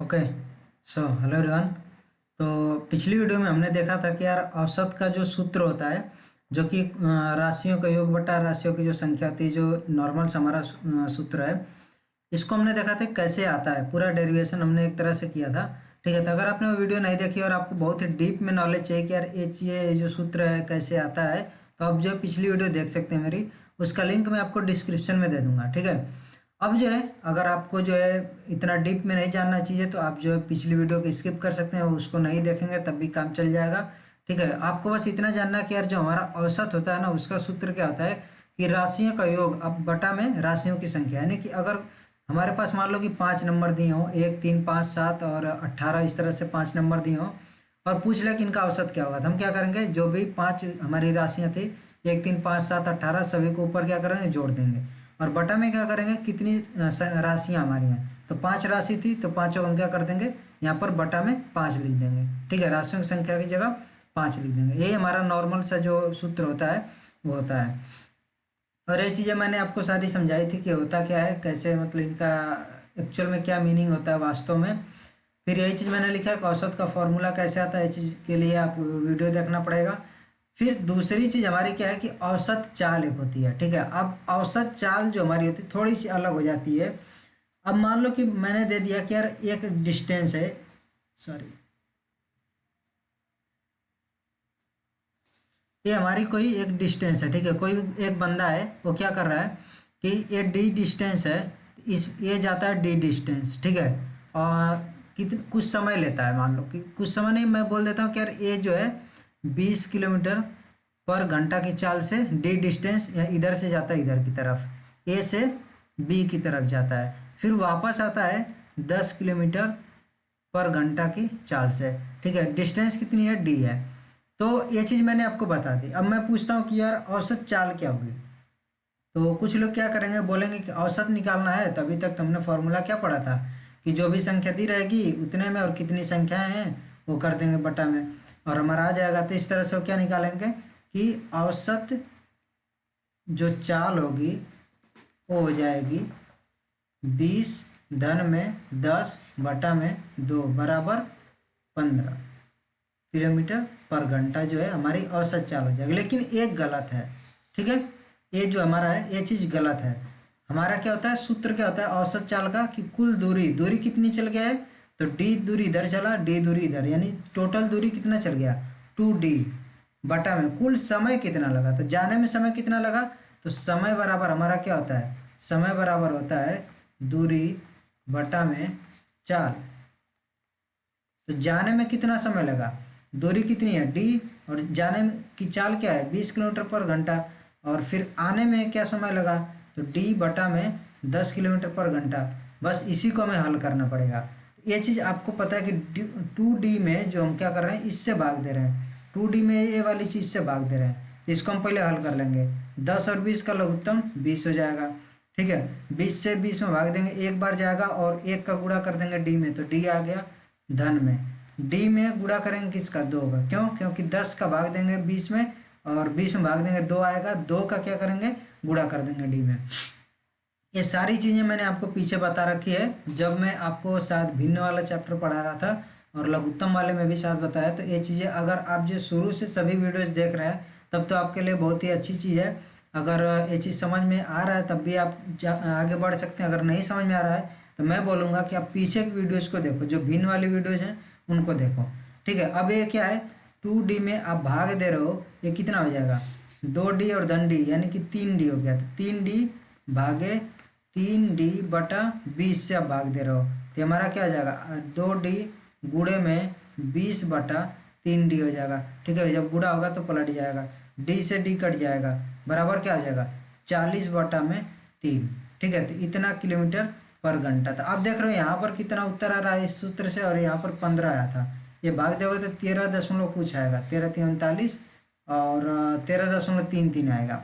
Okay. So hello everyone. तो पिछली video में हमने देखा था कि यार औसत का जो सूत्र होता है, जो कि राशियों का योग बटा राशियों की जो संख्या होती है, जो नॉर्मल हमारा सूत्र है, इसको हमने देखा था कैसे आता है। पूरा डेरिवेशन हमने एक तरह से किया था। ठीक है, तो अगर आपने वो वीडियो नहीं देखी और आपको बहुत ही डीप में नॉलेज चाहिए कि यार ये जो सूत्र है कैसे आता है, तो आप जो पिछली वीडियो देख सकते हैं मेरी, उसका लिंक मैं आपको डिस्क्रिप्शन में दे दूंगा। ठीक है, अब जो है अगर आपको जो है इतना डीप में नहीं जानना चाहिए तो आप जो है पिछली वीडियो को स्किप कर सकते हैं, उसको नहीं देखेंगे तब भी काम चल जाएगा। ठीक है, आपको बस इतना जानना है कि यार जो हमारा औसत होता है ना, उसका सूत्र क्या होता है कि राशियों का योग अब बटा में राशियों की संख्या, यानी कि अगर हमारे पास मान लो कि 5 नंबर दिए हों, 1, 3, 5, 7 और 18, इस तरह से 5 नंबर दिए हों और पूछ ले कि इनका औसत क्या होगा, तो हम क्या करेंगे, जो भी 5 हमारी राशियां थी, 1, 3, 5, 7, 18, सभी को ऊपर क्या करेंगे, जोड़ देंगे और बटा में क्या करेंगे, कितनी राशियां हमारी हैं। तो 5 राशि थी तो पाँचों को हम क्या कर देंगे, यहाँ पर बटा में 5 लिख देंगे। ठीक है, राशियों की संख्या की जगह 5 लिख देंगे। ये हमारा नॉर्मल सा जो सूत्र होता है वो होता है। और ये चीज़ें मैंने आपको सारी समझाई थी कि होता क्या है, कैसे मतलब इनका एक्चुअल में क्या मीनिंग होता है वास्तव में। फिर यही चीज़ मैंने लिखा है कि औसत का फॉर्मूला कैसे आता है, इस चीज़ के लिए आप वीडियो देखना पड़ेगा। फिर दूसरी चीज़ हमारी क्या है कि औसत चाल एक होती है। ठीक है, अब औसत चाल जो हमारी होती है थोड़ी सी अलग हो जाती है। अब मान लो कि मैंने दे दिया कि यार एक डिस्टेंस है, सॉरी, ये हमारी कोई एक डिस्टेंस है। ठीक है, कोई एक बंदा है, वो क्या कर रहा है कि ये डी डिस्टेंस है, इस ये जाता है डी डिस्टेंस। ठीक है, और कितने कुछ समय लेता है, मान लो कि कुछ समय नहीं, मैं बोल देता हूँ कि यार ये जो है 20 किलोमीटर पर घंटा की चाल से डी डिस्टेंस या इधर से जाता है इधर की तरफ, ए से बी की तरफ जाता है, फिर वापस आता है 10 किलोमीटर पर घंटा की चाल से। ठीक है, डिस्टेंस कितनी है, डी है। तो ये चीज़ मैंने आपको बता दी। अब मैं पूछता हूँ कि यार औसत चाल क्या होगी। तो कुछ लोग क्या करेंगे, बोलेंगे कि औसत निकालना है, तो अभी तक तुमने फॉर्मूला क्या पढ़ा था कि जो भी संख्या दी रहेगी उतने में और कितनी संख्याएं हैं वो कर देंगे बटा में और हमारा आ जाएगा। तो इस तरह से वो क्या निकालेंगे कि औसत जो चाल होगी वो हो जाएगी 20 धन में 10 बटा में 2 बराबर 15 किलोमीटर पर घंटा जो है हमारी औसत चाल हो जाएगी। लेकिन एक गलत है। ठीक है, ये जो हमारा है ये चीज़ गलत है। हमारा क्या होता है, सूत्र क्या होता है औसत चाल का कि कुल दूरी, दूरी कितनी चल गया है, तो डी दूरी इधर चला, डी दूरी इधर, यानी टोटल दूरी कितना चल गया 2D बटा में कुल समय कितना लगा। तो जाने में समय कितना लगा, तो समय बराबर हमारा क्या होता है, समय बराबर होता है दूरी बटा में चाल। तो जाने में कितना समय लगा, दूरी कितनी है डी, और जाने की चाल क्या है 20 किलोमीटर पर घंटा, और फिर आने में क्या समय लगा, तो डी बटा में 10 किलोमीटर पर घंटा। बस इसी को हमें हल करना पड़ेगा। ये चीज़ आपको पता है कि 2D में जो हम क्या कर रहे हैं, इससे भाग दे रहे हैं, 2D में ये वाली चीज़ से भाग दे रहे हैं, तो इसको हम पहले हल कर लेंगे। 10 और 20 का लघुत्तम 20 हो जाएगा। ठीक है, 20 से 20 में भाग देंगे, एक बार जाएगा और एक का गुणा कर देंगे डी में, तो डी आ गया धन में। डी में गुणा करेंगे किसका, 2 का, क्यों, क्योंकि 10 का भाग देंगे 20 में और 20 में भाग देंगे 2 आएगा, 2 का क्या करेंगे, गुणा कर देंगे डी में। ये सारी चीज़ें मैंने आपको पीछे बता रखी है, जब मैं आपको शायद भिन्न वाला चैप्टर पढ़ा रहा था और लघुत्तम वाले में भी शायद बताया। तो ये चीज़ें अगर आप जो शुरू से सभी वीडियोस देख रहे हैं तब तो आपके लिए बहुत ही अच्छी चीज़ है। अगर ये चीज़ समझ में आ रहा है तब भी आप आगे बढ़ सकते हैं। अगर नहीं समझ में आ रहा है तो मैं बोलूँगा कि आप पीछे की वीडियोज़ को देखो, जो भिन्न वाली वीडियोज़ हैं उनको देखो। ठीक है, अब ये क्या है, 2D में आप भाग दे रहे हो, ये कितना हो जाएगा, 2D और धन डी, यानी कि 3D हो गया। तो 3D भागे 3D बटा 20 से आप भाग दे रहे हो, तो हमारा क्या हो जाएगा, 2D गुणे में 20 बटा 3D हो जाएगा। ठीक है, जब गुणा होगा तो पलट जाएगा, डी से डी कट जाएगा, बराबर क्या हो जाएगा 40 बटा में 3। ठीक है, तो इतना किलोमीटर पर घंटा। तो आप देख रहे हो यहाँ पर कितना उत्तर आ रहा है इस सूत्र से, और यहाँ पर 15 आया था। ये भाग दोगे तो 13 दशमलव कुछ आएगा, 13×3 = 39 और 13.33 आएगा।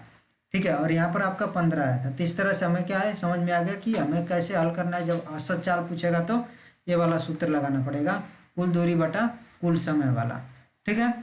ठीक है, और यहाँ पर आपका 15 आया था। तो इस तरह से हमें क्या है, समझ में आ गया कि हमें कैसे हल करना है। जब औसत चाल पूछेगा तो ये वाला सूत्र लगाना पड़ेगा, कुल दूरी बटा कुल समय वाला। ठीक है,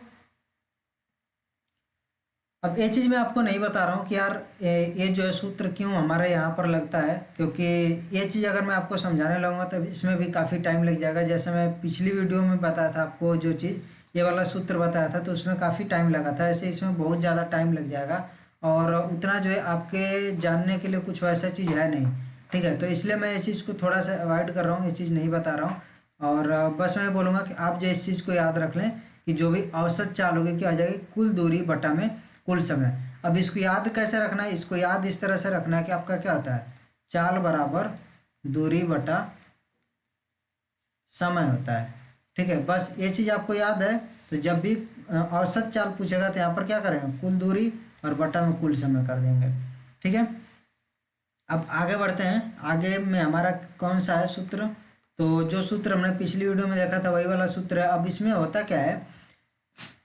अब ये चीज़ मैं आपको नहीं बता रहा हूँ कि यार ये जो है सूत्र क्यों हमारे यहाँ पर लगता है, क्योंकि ये चीज़ अगर मैं आपको समझाने लगूंगा तब इसमें भी काफ़ी टाइम लग जाएगा। जैसे मैं पिछली वीडियो में बताया था आपको जो चीज़, ये वाला सूत्र बताया था, तो उसमें काफ़ी टाइम लगा था। ऐसे इसमें बहुत ज़्यादा टाइम लग जाएगा और उतना जो है आपके जानने के लिए कुछ वैसा चीज़ है नहीं। ठीक है, तो इसलिए मैं ये चीज़ को थोड़ा सा अवॉइड कर रहा हूँ, ये चीज़ नहीं बता रहा हूँ। और बस मैं बोलूँगा कि आप जो इस चीज़ को याद रख लें कि जो भी औसत चाल होगी क्या आ जाएगी, कुल दूरी बटा में कुल समय। अब इसको याद कैसे रखना है, इसको याद इस तरह से रखना है कि आपका क्या होता है, चाल बराबर दूरी बटा समय होता है। ठीक है, बस ये चीज़ आपको याद है। तो जब भी औसत चाल पूछेगा तो यहाँ पर क्या करेंगे, कुल दूरी और बटा में कुल समय कर देंगे। ठीक है, अब आगे बढ़ते हैं। आगे में हमारा कौन सा है सूत्र, तो जो सूत्र हमने पिछली वीडियो में देखा था वही वाला सूत्र है। अब इसमें होता क्या है,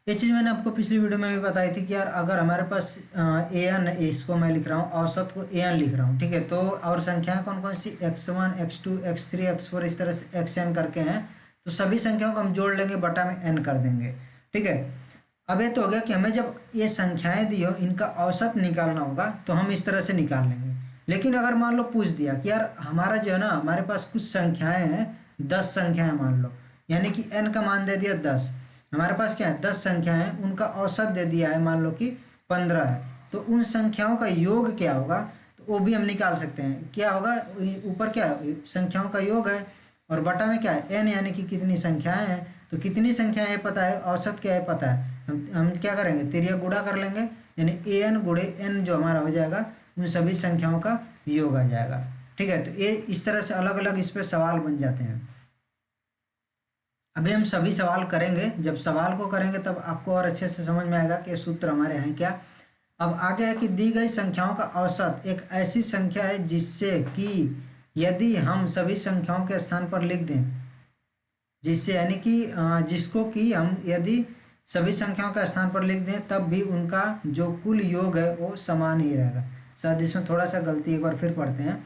ये चीज़ मैंने आपको पिछली वीडियो में भी बताई थी कि यार अगर हमारे पास ए एन, इसको मैं लिख रहा हूँ, औसत को ए एन लिख रहा हूँ। ठीक है, तो और संख्याएं कौन कौन सी, x1 x2 x3 x4 इस तरह से xn करके हैं। तो सभी संख्याओं को हम जोड़ लेंगे, बटा में n कर देंगे। ठीक है, अब ये तो हो गया कि हमें जब ये संख्याएं दी हो इनका औसत निकालना होगा तो हम इस तरह से निकाल लेंगे। लेकिन अगर मान लो पूछ दिया कि यार हमारा जो है ना, हमारे पास कुछ संख्याएं हैं, 10 संख्याएं मान लो, यानी कि n का मान दे दिया 10। हमारे पास क्या है, 10 संख्याएं हैं, उनका औसत दे दिया है मान लो कि 15 है। तो उन संख्याओं का योग क्या होगा, तो वो भी हम निकाल सकते हैं। क्या होगा, ऊपर क्या है, संख्याओं का योग है और बटा में क्या है, n, यानी कि कितनी संख्याएं हैं। तो कितनी संख्याएं है पता है, औसत क्या है पता है, हम क्या करेंगे, तिरिया गुणा कर लेंगे, यानी an गुणे n जो हमारा हो जाएगा उन सभी संख्याओं का योग आ जाएगा। ठीक है, तो ये इस तरह से अलग अलग इस पे सवाल बन जाते हैं। अभी हम सभी सवाल करेंगे, जब सवाल को करेंगे तब आपको और अच्छे से समझ में आएगा कि सूत्र हमारे हैं क्या। अब आगे है कि दी गई संख्याओं का औसत एक ऐसी संख्या है जिससे कि यदि हम सभी संख्याओं के स्थान पर लिख दें, जिससे यानी कि जिसको कि हम यदि सभी संख्याओं का स्थान पर लिख दें तब भी उनका जो कुल योग है वो समान ही रहेगा। शायद इसमें थोड़ा सा गलती, एक बार फिर पढ़ते हैं।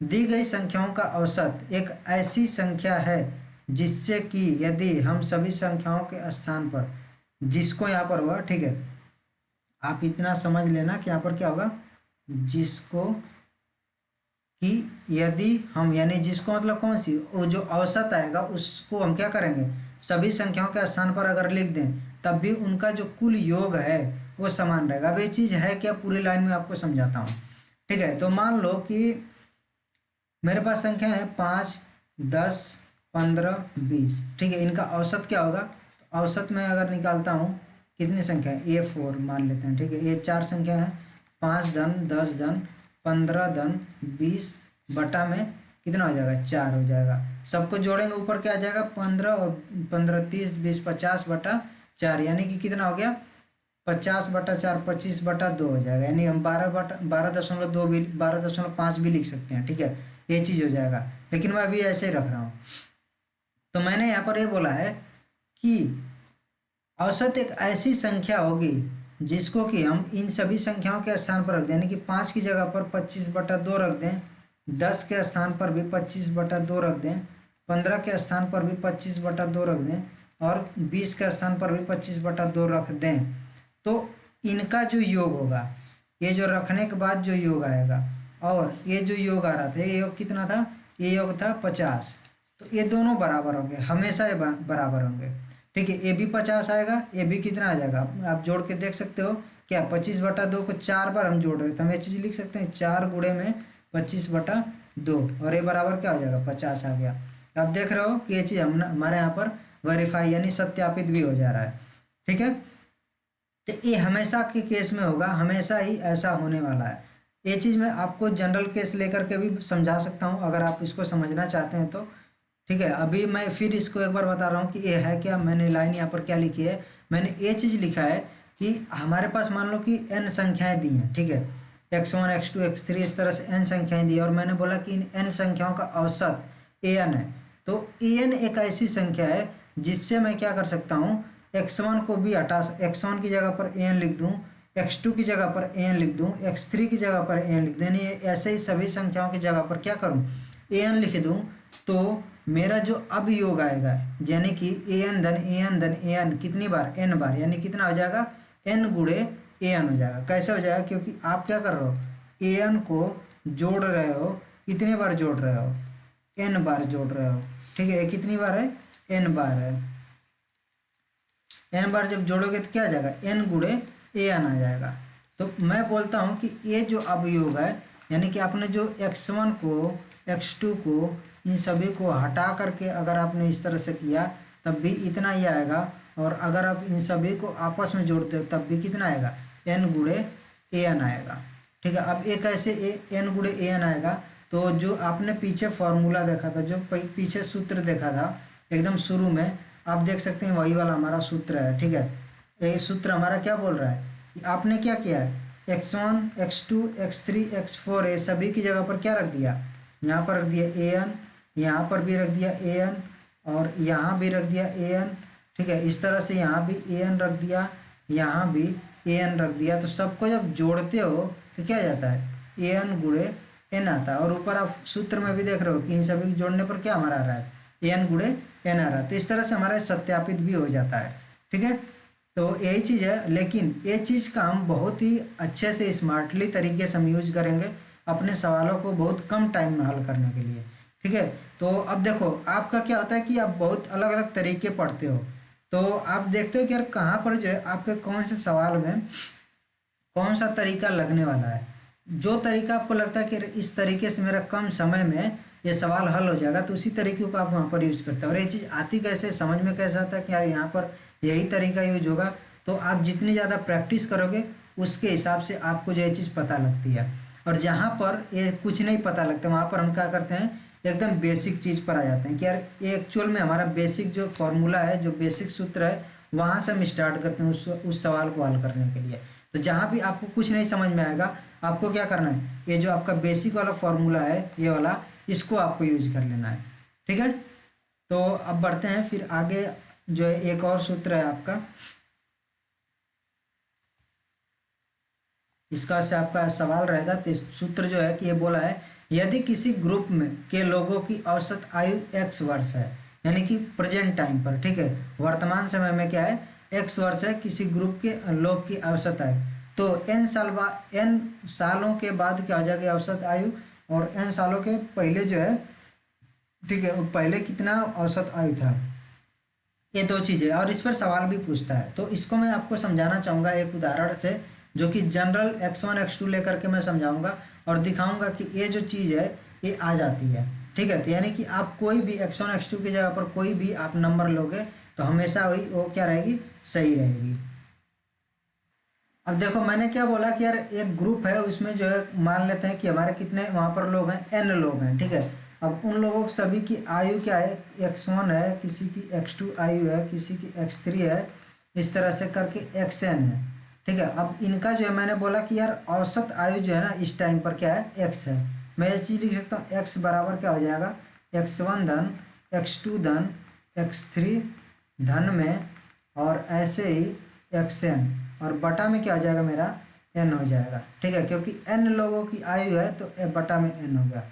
दी गई संख्याओं का औसत एक ऐसी संख्या है जिससे कि यदि हम सभी संख्याओं के स्थान पर, जिसको यहाँ पर हुआ, ठीक है, आप इतना समझ लेना कि यहाँ पर क्या होगा, जिसको कि यदि हम, यानी जिसको मतलब कौन सी, वो जो औसत आएगा उसको हम क्या करेंगे, सभी संख्याओं के स्थान पर अगर लिख दें तब भी उनका जो कुल योग है वो समान रहेगा। अब ये चीज़ है क्या, पूरी लाइन में आपको समझाता हूँ। ठीक है, तो मान लो कि मेरे पास संख्या है 5 10 15 20। ठीक है, इनका औसत क्या होगा, तो औसत में अगर निकालता हूँ, कितनी संख्या है, A4 मान लेते हैं। ठीक है, ये 4 संख्या है, 5 धन 10 धन 15 धन 20 बटा में कितना हो जाएगा, 4 हो जाएगा। सबको जोड़ेंगे ऊपर क्या आ जाएगा, 15 और 15 30 20 50 बटा 4, यानी कि कितना हो गया, 50 बटा 4 25 बटा 2 हो जाएगा। यानी हम 12.2 भी, 12.5 भी लिख सकते हैं। ठीक है, ये चीज़ हो जाएगा, लेकिन मैं अभी ऐसे ही रख रहा हूँ। तो मैंने यहाँ पर ये बोला है कि औसत एक ऐसी संख्या होगी जिसको कि हम इन सभी संख्याओं के स्थान पर रख दें, यानी कि 5 की जगह पर 25/2 रख दें, 10 के स्थान पर भी 25/2 रख दें, 15 के स्थान पर भी 25/2 रख दें और 20 के स्थान पर भी 25/2 रख दें। तो इनका जो योग होगा, ये जो रखने के बाद जो योग आएगा और ये जो योग आ रहा था, ये योग कितना था, ये योग था 50। तो ये दोनों बराबर होंगे, हमेशा ये बराबर होंगे। ठीक है, ये भी 50 आएगा, ये भी कितना आ जाएगा, आप जोड़ के देख सकते हो। क्या 25/2 को 4 बार हम जोड़ रहे हैं, तो हम ये चीज़ लिख सकते हैं, 4 गुणे में 25/2 और ये बराबर क्या हो जाएगा, 50 आ गया। आप देख रहे हो कि ये चीज़ हम हमारे यहाँ पर वेरीफाई यानी सत्यापित भी हो जा रहा है। ठीक है, तो ये हमेशा के केस में होगा, हमेशा ही ऐसा होने वाला है। ये चीज़ मैं आपको जनरल केस लेकर के भी समझा सकता हूँ अगर आप इसको समझना चाहते हैं तो। ठीक है, अभी मैं फिर इसको एक बार बता रहा हूँ कि ये है क्या। मैंने लाइन यहाँ पर क्या लिखी है, मैंने ये चीज़ लिखा है कि हमारे पास मान लो कि n संख्याएं दी हैं। ठीक है, x1 x2 x3 इस तरह से n संख्याएं दी है और मैंने बोला कि इन n संख्याओं का औसत an है। तो an एक ऐसी संख्या है जिससे मैं क्या कर सकता हूँ, x1 को भी हटा, x1 की जगह पर an लिख दूँ, x2 की जगह पर an लिख दूँ, x3 की जगह पर an लिख दूँ, यानी ऐसे ही सभी संख्याओं की जगह पर क्या करूँ, an लिख दूँ। तो मेरा जो अब योग आएगा, यानी कि an धन an धन an कितनी बार, n बार, यानी कितना हो जाएगा, n गुणे ए एन हो जाएगा। कैसे हो जाएगा? क्योंकि आप क्या कर रहे हो, ए एन को जोड़ रहे हो, कितने बार जोड़ रहे हो, एन बार जोड़ रहे हो। ठीक है, ये कितनी बार है, एन बार है। एन बार जब जोड़ोगे तो क्या आ जाएगा, एन गुणे ए एन आ जाएगा। तो मैं बोलता हूँ कि ये जो अवयोग है, यानी कि आपने जो x1 को x2 को इन सभी को हटा करके अगर आपने इस तरह से किया तब भी इतना ही आएगा, और अगर आप इन सभी को आपस में जोड़ते हो तब भी कितना आएगा, एन गुणे ए एन आएगा। ठीक है, अब एक ऐसे एन गुणे ए एन आएगा। तो जो आपने पीछे फॉर्मूला देखा था, जो पीछे सूत्र देखा था एकदम शुरू में, आप देख सकते हैं वही वाला हमारा सूत्र है। ठीक है, ये सूत्र हमारा क्या बोल रहा है कि आपने क्या किया है, x1 x2 x3 x4 ये सभी की जगह पर क्या रख दिया, यहाँ पर रख दिया ए एन, यहाँ पर भी रख दिया ए एन, और यहाँ भी रख दिया ए एन। ठीक है, इस तरह से यहाँ भी ए एन रख दिया, यहाँ भी ए एन रख दिया। तो सबको जब जोड़ते हो तो क्या जाता है, ए एन गुणे एन आता है। और ऊपर आप सूत्र में भी देख रहे हो कि इन सभी को जोड़ने पर क्या हमारा आ रहा है, ए एन गुणे एन आ रहा है। तो इस तरह से हमारा सत्यापित भी हो जाता है। ठीक है, तो यही चीज़ है, लेकिन ये चीज़ का हम बहुत ही अच्छे से स्मार्टली तरीके से हम यूज करेंगे अपने सवालों को बहुत कम टाइम में हल करने के लिए। ठीक है, तो अब देखो आपका क्या होता है कि आप बहुत अलग अलग तरीके पढ़ते हो, तो आप देखते हो कि यार कहाँ पर जो है आपके कौन से सवाल में कौन सा तरीका लगने वाला है। जो तरीका आपको लगता है कि इस तरीके से मेरा कम समय में ये सवाल हल हो जाएगा, तो उसी तरीके को आप वहाँ पर यूज करते हैं। और ये चीज़ आती कैसे, समझ में कैसे आता है कि यार यहाँ पर यही तरीका यूज होगा। तो आप जितनी ज़्यादा प्रैक्टिस करोगे उसके हिसाब से आपको जो ये चीज़ पता लगती है। और जहाँ पर ये कुछ नहीं पता लगता वहाँ पर हम क्या करते हैं, एकदम बेसिक चीज़ पर आ जाते हैं कि यार ये एक्चुअल में हमारा बेसिक जो फॉर्मूला है, जो बेसिक सूत्र है, वहाँ से हम स्टार्ट करते हैं उस सवाल को हल करने के लिए। तो जहाँ भी आपको कुछ नहीं समझ में आएगा, आपको क्या करना है, ये जो आपका बेसिक वाला फॉर्मूला है ये वाला, इसको आपको यूज कर लेना है। ठीक है, तो अब बढ़ते हैं फिर आगे। जो है एक और सूत्र है आपका, इसका से आपका सवाल रहेगा। तो सूत्र जो है कि ये बोला है, यदि किसी ग्रुप में के लोगों की औसत आयु x वर्ष है, यानी कि प्रेजेंट टाइम पर, ठीक है, वर्तमान समय में क्या है, x वर्ष है, किसी ग्रुप के लोग की औसत आयु, तो n सालों के बाद क्या हो जाएगी औसत आयु, और n सालों के पहले जो है, ठीक है, पहले कितना औसत आयु था। ये दो चीज़ें, और इस पर सवाल भी पूछता है। तो इसको मैं आपको समझाना चाहूँगा एक उदाहरण से, जो कि जनरल x1 x2 लेकर के मैं समझाऊंगा और दिखाऊंगा कि ये जो चीज़ है ये आ जाती है। ठीक है, तो यानी कि आप कोई भी x1 x2 की जगह पर कोई भी आप नंबर लोगे तो हमेशा वही वो क्या रहेगी, सही रहेगी। अब देखो मैंने क्या बोला कि यार एक ग्रुप है, उसमें जो है मान लेते हैं कि हमारे कितने वहाँ पर लोग हैं, n लोग हैं। ठीक है, अब उन लोगों सभी की आयु क्या है, x1 है, किसी की x2 आयु है, किसी की x3 है, इस तरह से करके xn है। ठीक है, अब इनका जो है मैंने बोला कि यार औसत आयु जो है ना इस टाइम पर क्या है, x है। मैं ये चीज़ लिख सकता हूँ, x बराबर क्या हो जाएगा, x1 धन x2 धन x3 धन में, और ऐसे ही xn, और बटा में क्या हो जाएगा मेरा, n हो जाएगा। ठीक है, क्योंकि n लोगों की आयु है तो बटा में n हो गया।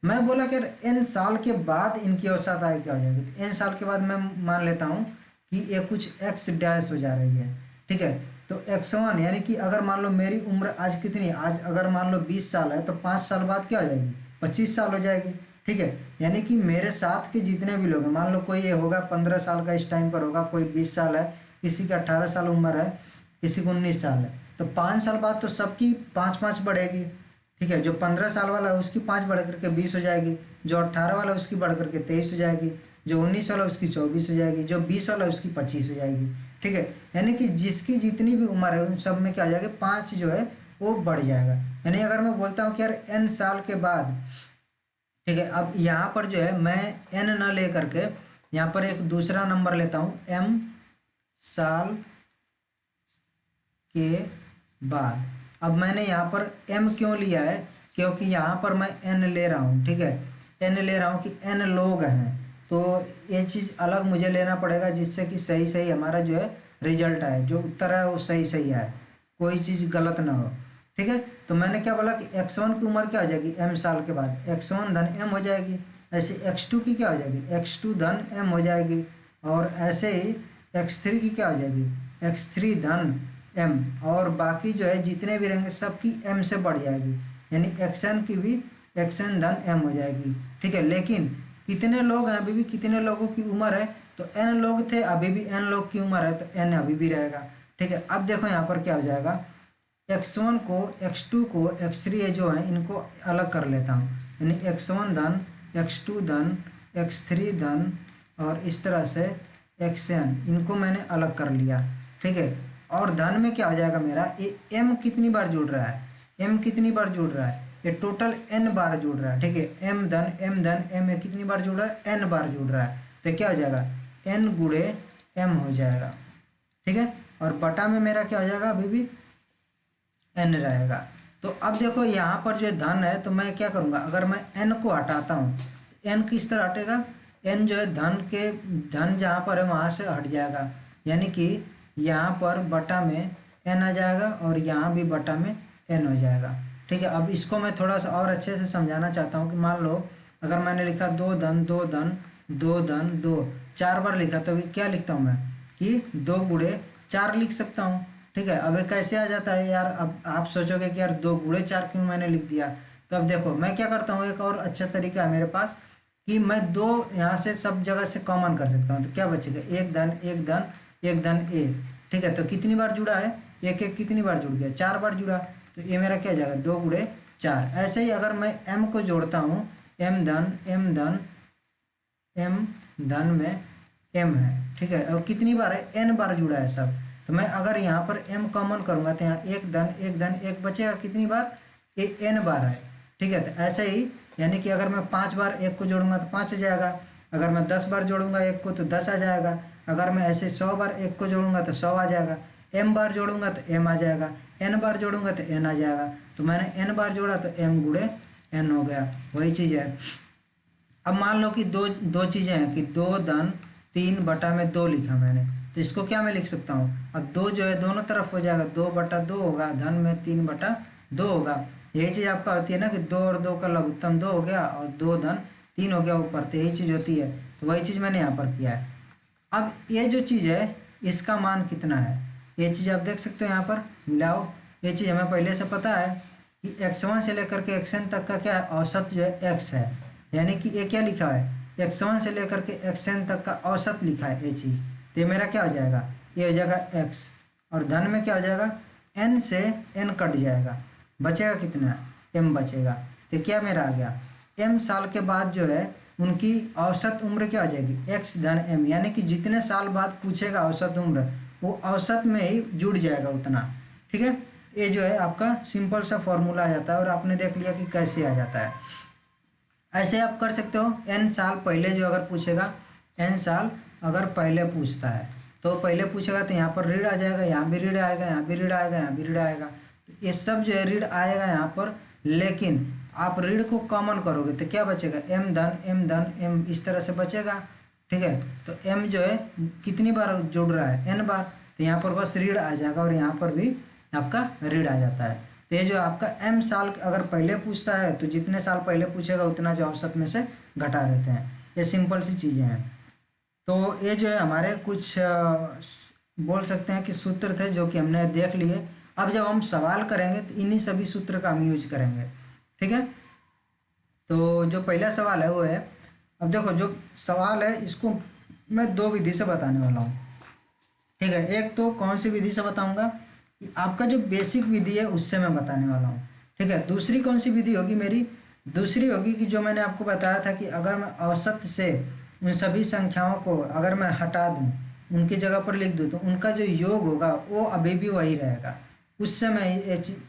मैं बोला कि n साल के बाद इनकी औसत आयु क्या हो जाएगी, तो n साल के बाद मैं मान लेता हूँ कि ये कुछ x डैश हो जा रही है। ठीक है, तो x1 यानी कि अगर मान लो मेरी उम्र आज कितनी है, आज अगर मान लो 20 साल है, तो 5 साल बाद क्या हो जाएगी, 25 साल हो जाएगी। ठीक है, यानी कि मेरे साथ के जितने भी लोग हैं, मान लो कोई ये होगा 15 साल का इस टाइम पर होगा, कोई 20 साल है, किसी का 18 साल उम्र है, किसी को 19 साल है, तो 5 साल बाद तो सबकी 5-5 बढ़ेगी। ठीक है, जो 15 साल वाला है उसकी 5 बढ़ करके 20 हो जाएगी, जो 18 वाला उसकी बढ़ करके 23 हो जाएगी, जो 19 वाला उसकी 24 हो जाएगी, जो 20 वाला उसकी 25 हो जाएगी। ठीक है, यानी कि जिसकी जितनी भी उम्र है उन सब में क्या हो जाएगा, 5 जो है वो बढ़ जाएगा। यानी अगर मैं बोलता हूँ कि यार n साल के बाद, ठीक है, अब यहाँ पर जो है मैं n ना ले करके यहाँ पर एक दूसरा नंबर लेता हूँ, m साल के बाद। अब मैंने यहाँ पर m क्यों लिया है, क्योंकि यहाँ पर मैं n ले रहा हूँ। ठीक है, n ले रहा हूँ कि n लोग हैं, तो ये चीज़ अलग मुझे लेना पड़ेगा जिससे कि सही सही हमारा जो है रिजल्ट आए, जो उत्तर है वो सही सही आए, कोई चीज़ गलत ना हो। ठीक है, तो मैंने क्या बोला कि x1 की उम्र क्या हो जाएगी, m साल के बाद x1 धन m हो जाएगी, ऐसे x2 की क्या हो जाएगी, x2 धन m हो जाएगी, और ऐसे ही x3 की क्या हो जाएगी, x3 धन एम, और बाकी जो है जितने भी रहेंगे सबकी एम से बढ़ जाएगी, यानी एक्सएन की भी एक्सएन धन एम हो जाएगी। ठीक है, लेकिन कितने लोग हैं अभी भी, कितने लोगों की उम्र है, तो एन लोग थे, अभी भी एन लोग की उम्र है, तो एन अभी भी रहेगा। ठीक है, अब देखो यहाँ पर क्या हो जाएगा, x1 को x2 को x3 ये जो है इनको अलग कर लेता हूँ, यानी x1 धन x2 धन x3 धन और इस तरह से xn, इनको मैंने अलग कर लिया। ठीक है, और धन में क्या हो जाएगा मेरा, ये m कितनी बार जुड़ रहा है, m कितनी बार जुड़ रहा है, ये टोटल n बार जुड़ रहा है। ठीक है, m धन m कितनी बार जुड़ रहा है, n बार जुड़ रहा है, तो क्या हो जाएगा n गुणे m हो जाएगा। ठीक है, और बटा में मेरा क्या हो जाएगा, अभी भी n रहेगा। तो अब देखो यहाँ पर जो धन है, तो मैं क्या करूँगा, अगर मैं n को हटाता हूँ तो n किस तरह हटेगा, n जो है धन जहाँ पर है वहाँ से हट जाएगा, यानी कि यहाँ पर बटा में n आ जाएगा और यहाँ भी बटा में n हो जाएगा। ठीक है, अब इसको मैं थोड़ा सा और अच्छे से समझाना चाहता हूँ कि मान लो अगर मैंने लिखा दो धन दो धन दो धन दो, 4 बार लिखा, तो क्या लिखता हूँ मैं कि 2 गुणे 4 लिख सकता हूँ। ठीक है, अब ये कैसे आ जाता है यार, अब आप सोचोगे कि यार 2 गुणे 4 क्यों मैंने लिख दिया, तो अब देखो मैं क्या करता हूँ, एक और अच्छा तरीका है मेरे पास कि मैं 2 यहाँ से सब जगह से कॉमन कर सकता हूँ, तो क्या बचेगा, एक धन एक धन एक धन एक। ठीक है, तो कितनी बार जुड़ा है, एक एक कितनी बार जुड़ गया, 4 बार जुड़ा, तो ये मेरा क्या जाएगा 2 गुणे 4। ऐसे ही अगर मैं m को जोड़ता हूँ, m धन में m है। ठीक है, और कितनी बार है, n बार जुड़ा है सब, तो मैं अगर यहाँ पर m कॉमन करूँगा तो यहाँ एक धन एक बचेगा, कितनी बार, ये n बार है। ठीक है, तो ऐसे ही यानी कि अगर मैं 5 बार एक को जोड़ूंगा तो 5 आ जाएगा, अगर मैं 10 बार जोड़ूंगा एक को तो 10 आ जाएगा, अगर मैं ऐसे 100 बार एक को जोड़ूंगा तो 100 आ जाएगा, m बार जोड़ूंगा तो m आ जाएगा, n बार जोड़ूंगा तो n आ जाएगा, तो मैंने n बार जोड़ा तो m गुणे n हो गया, वही चीज़ है। अब मान लो कि दो दो चीज़ें हैं कि 2 धन 3 बटा में 2 लिखा मैंने, तो इसको क्या मैं लिख सकता हूँ, अब 2 जो है दोनों तरफ हो जाएगा, 2 बटा 2 होगा, धन में 3 बटा 2 होगा। यही चीज़ आपका होती है ना कि 2 और 2 का लघुत्तम 2 हो गया और 2 धन 3 हो गया ऊपर, तो यही चीज़ होती है, तो वही चीज़ मैंने यहाँ पर किया है। अब ये जो चीज़ है इसका मान कितना है, ये चीज़ आप देख सकते हो यहाँ पर मिलाओ, ये चीज़ हमें पहले से पता है कि x1 से लेकर के xn तक का क्या है, औसत जो है x है, यानी कि ये क्या लिखा है, x1 से लेकर के xn तक का औसत लिखा है ये चीज़, तो ये मेरा क्या हो जाएगा, ये हो जाएगा x, और धन में क्या हो जाएगा, n से n कट जाएगा, बचेगा कितना, m बचेगा, तो क्या मेरा आ गया, m साल के बाद जो है उनकी औसत उम्र क्या हो जाएगी, x धन m, यानी कि जितने साल बाद पूछेगा औसत उम्र वो औसत में ही जुड़ जाएगा उतना। ठीक है, ये जो है आपका सिंपल सा फॉर्मूला आ जाता है, और आपने देख लिया कि कैसे आ जाता है। ऐसे आप कर सकते हो, n साल पहले जो अगर पूछेगा, n साल अगर पहले पूछता है तो पहले पूछेगा तो यहाँ पर ऋण आ जाएगा, यहाँ भी ऋण आएगा, यहाँ भी ऋण आएगा, यहाँ भी ऋण आएगा, तो ये सब जो है ऋण आएगा यहाँ पर, लेकिन आप ऋण को कॉमन करोगे तो क्या बचेगा, m धन m इस तरह से बचेगा। ठीक है, तो m जो है कितनी बार जुड़ रहा है, n बार, तो यहाँ पर बस ऋण आ जाएगा और यहाँ पर भी आपका ऋण आ जाता है। तो ये जो आपका m साल अगर पहले पूछता है तो जितने साल पहले पूछेगा उतना जो औसत में से घटा देते हैं, ये सिंपल सी चीज़ें हैं। तो ये जो है हमारे कुछ बोल सकते हैं कि सूत्र थे जो कि हमने देख लिए। अब जब हम सवाल करेंगे तो इन्हीं सभी सूत्र का हम यूज करेंगे। ठीक है, तो जो पहला सवाल है वो है, अब देखो जो सवाल है इसको मैं दो विधि से बताने वाला हूँ। ठीक है, एक तो कौन सी विधि से बताऊंगा कि आपका जो बेसिक विधि है उससे मैं बताने वाला हूँ। ठीक है, दूसरी कौन सी विधि होगी मेरी, दूसरी होगी कि जो मैंने आपको बताया था कि अगर मैं औसत से उन सभी संख्याओं को अगर मैं हटा दूँ, उनकी जगह पर लिख दूँ, तो उनका जो योग होगा वो अभी भी वही रहेगा, उससे मैं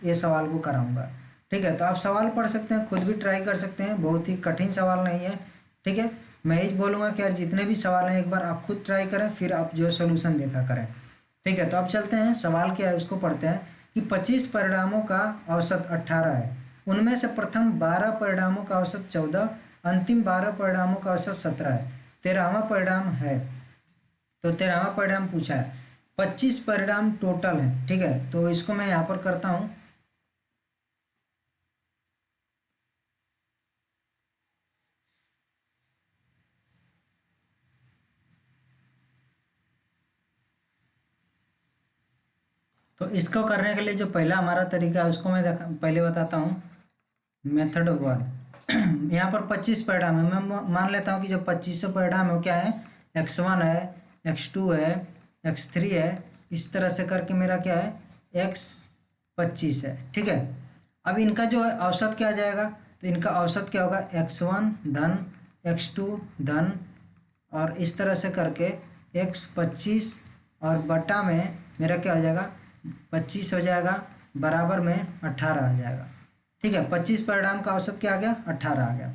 ये सवाल को कराऊंगा। ठीक है, तो आप सवाल पढ़ सकते हैं, खुद भी ट्राई कर सकते हैं, बहुत ही कठिन सवाल नहीं है। ठीक है, मैं यही बोलूँगा कि यार जितने भी सवाल हैं एक बार आप खुद ट्राई करें, फिर आप जो सोल्यूशन देखा करें। ठीक है, तो अब चलते हैं, सवाल क्या है उसको पढ़ते हैं कि 25 परिणामों का औसत 18 है, उनमें से प्रथम 12 परिणामों का औसत 14, अंतिम 12 परिणामों का औसत 17 है, 13वां परिणाम है, तो 13वां परिणाम पूछा है, 25 परिणाम टोटल है। ठीक है, तो इसको मैं यहाँ पर करता हूँ, तो इसको करने के लिए जो पहला हमारा तरीका है उसको मैं पहले बताता हूँ। मेथड 1 यहाँ पर 25 परिणाम है। मैं मान लेता हूँ कि जो 2500 परिणाम है वो क्या है, x1 है, x2 है, x3 है, इस तरह से करके मेरा क्या है x25 है। ठीक है, अब इनका जो है औसत क्या आ जाएगा, तो इनका औसत क्या होगा, x1 धन x2 धन और इस तरह से करके x25 और बटा में मेरा क्या हो जाएगा, 25 हो जाएगा, बराबर में 18 आ जाएगा। ठीक है, 25 परिणाम का औसत क्या आ गया, 18 आ गया।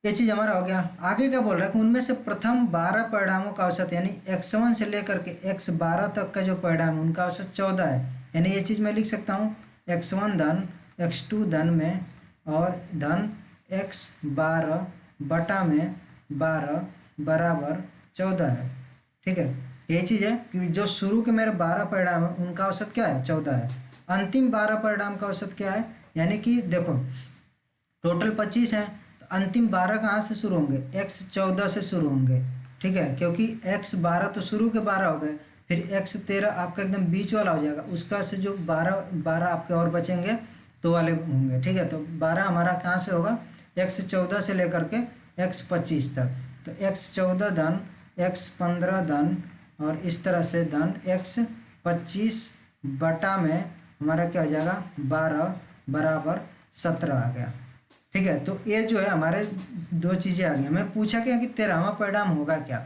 ये चीज़ हमारा हो गया। आगे क्या बोल रहा है कि उनमें से प्रथम 12 परिणामों का औसत यानी x1 से लेकर के x12 तक का जो परिणाम है उनका औसत 14 है। यानी ये चीज़ मैं लिख सकता हूँ x1 धन x2 धन में और धन x12 बटा में 12 बराबर 14 है। ठीक है, ये चीज़ है कि जो शुरू के मेरे 12 परिणाम है उनका औसत क्या है, 14 है। अंतिम 12 परिणाम का औसत क्या है, यानी कि देखो टोटल 25 है, तो अंतिम 12 कहाँ से शुरू होंगे, x14 से शुरू होंगे। ठीक है, क्योंकि x12 तो शुरू के 12 हो गए, फिर x13 आपका एकदम बीच वाला हो जाएगा, उसका से जो 12 आपके और बचेंगे तो वाले होंगे। ठीक है, तो 12 हमारा कहाँ से होगा, x14 से लेकर के x25 तक। तो x14 धन x15 धन और इस तरह से धन x25 बटा में हमारा क्या हो जाएगा, 12 बराबर 17 आ गया। ठीक है, तो ये जो है हमारे दो चीज़ें आ गई। हमें पूछा क्या कि 13वां परिणाम होगा क्या,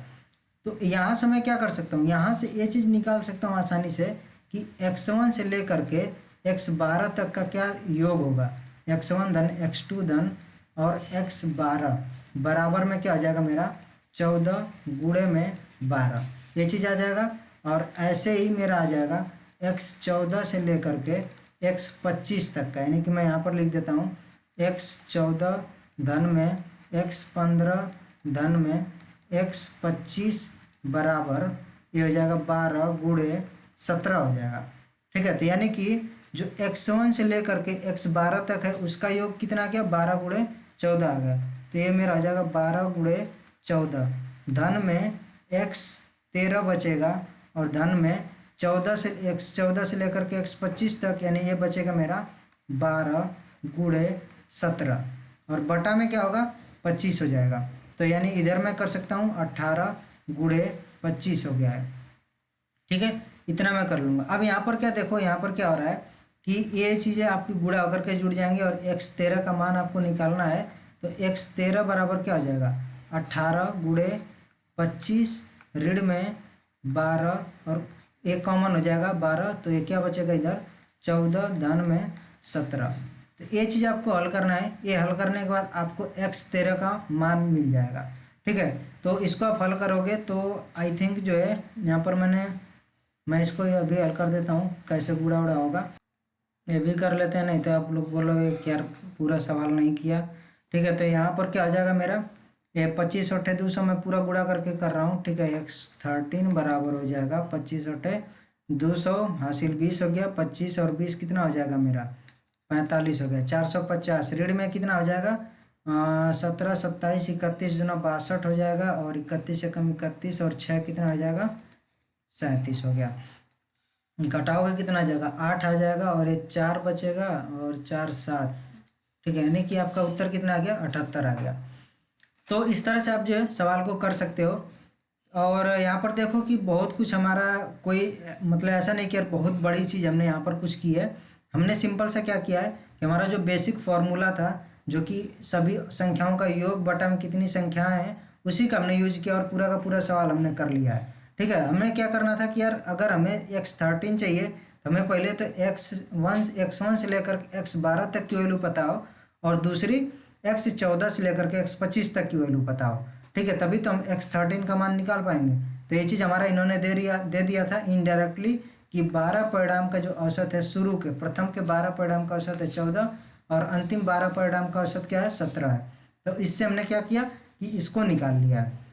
तो यहाँ से मैं क्या कर सकता हूँ, यहाँ से ये चीज़ निकाल सकता हूँ आसानी से कि x1 से लेकर के x12 तक का क्या योग होगा, x1 धन x2 धन और x12 बराबर में क्या आ जाएगा मेरा 14 गुणे में 12, ये चीज़ आ जाएगा। और ऐसे ही मेरा आ जाएगा x14 से लेकर के x25 तक का, यानी कि मैं यहाँ पर लिख देता हूँ x14 धन में x15 धन में x25 बराबर ये हो जाएगा 12 गुणे 17 हो जाएगा। ठीक है, तो यानी कि जो x1 से लेकर के x12 तक है उसका योग कितना आ गया, 12 गुणे 14 आ गया। तो ये मेरा आ जाएगा 12 गुणे 14 धन में x13 बचेगा और धन में 14 से x14 से लेकर के x25 तक, यानी ये बचेगा मेरा 12 गुणे 17 और बटा में क्या होगा, 25 हो जाएगा। तो यानी इधर मैं कर सकता हूँ 18 गुणे 25 हो गया है। ठीक है, इतना मैं कर लूँगा। अब यहाँ पर क्या देखो, यहाँ पर क्या हो रहा है कि ये चीज़ें आपकी गुणा होकर के जुड़ जाएंगी और x13 का मान आपको निकालना है। तो x13 बराबर क्या हो जाएगा, 18 गुणे 25 ऋण में 12 और एक कॉमन हो जाएगा 12, तो ये क्या बचेगा इधर 14 धन में 17। तो ये चीज़ आपको हल करना है। ये हल करने के बाद आपको x13 का मान मिल जाएगा। ठीक है, तो इसको आप हल करोगे तो आई थिंक जो है यहाँ पर मैं इसको अभी हल कर देता हूँ, कैसे गुणा उड़ा होगा ये भी कर लेते हैं, नहीं तो आप लोग बोलोगे कि यार पूरा सवाल नहीं किया। ठीक है, तो यहाँ पर क्या हो जाएगा मेरा, ये 25 अट्ठे 200 मैं पूरा गुणा करके कर रहा हूँ। ठीक है, x13 बराबर हो जाएगा 25 अट्ठे 200 हासिल 20 हो गया, 25 और 20 कितना हो जाएगा मेरा 45 हो गया, 450 ऋण में कितना हो जाएगा 17 27 31 दूना 62 हो जाएगा और 31 से कम 31 और 6 कितना हो जाएगा 37 हो गया। घटाओगे कितना आ जाएगा 8 आ जाएगा और ये 4 बचेगा और 4 7। ठीक है, यानी कि आपका उत्तर कितना आ गया 78 आ गया। तो इस तरह से आप जो है सवाल को कर सकते हो। और यहाँ पर देखो कि बहुत कुछ हमारा कोई मतलब ऐसा नहीं कि यार बहुत बड़ी चीज़ हमने यहाँ पर कुछ की है। हमने सिंपल सा क्या किया है कि हमारा जो बेसिक फॉर्मूला था जो कि सभी संख्याओं का योग बटा में कितनी संख्याएं हैं उसी का हमने यूज किया और पूरा का पूरा सवाल हमने कर लिया है। ठीक है, हमें क्या करना था कि यार अगर हमें x13 चाहिए तो हमें पहले तो x1 से लेकर x12 तक की वैल्यू पता हो और दूसरी x14 से लेकर के x25 तक की वैल्यू पता हो। ठीक है, तभी तो हम x13 का मान निकाल पाएंगे। तो ये चीज़ हमारा इन्होंने दे दिया था इनडायरेक्टली कि 12 परिणाम का जो औसत है, शुरू के प्रथम के 12 परिणाम का औसत है 14 और अंतिम 12 परिणाम का औसत क्या है 17 है। तो इससे हमने क्या किया कि इसको निकाल लिया है।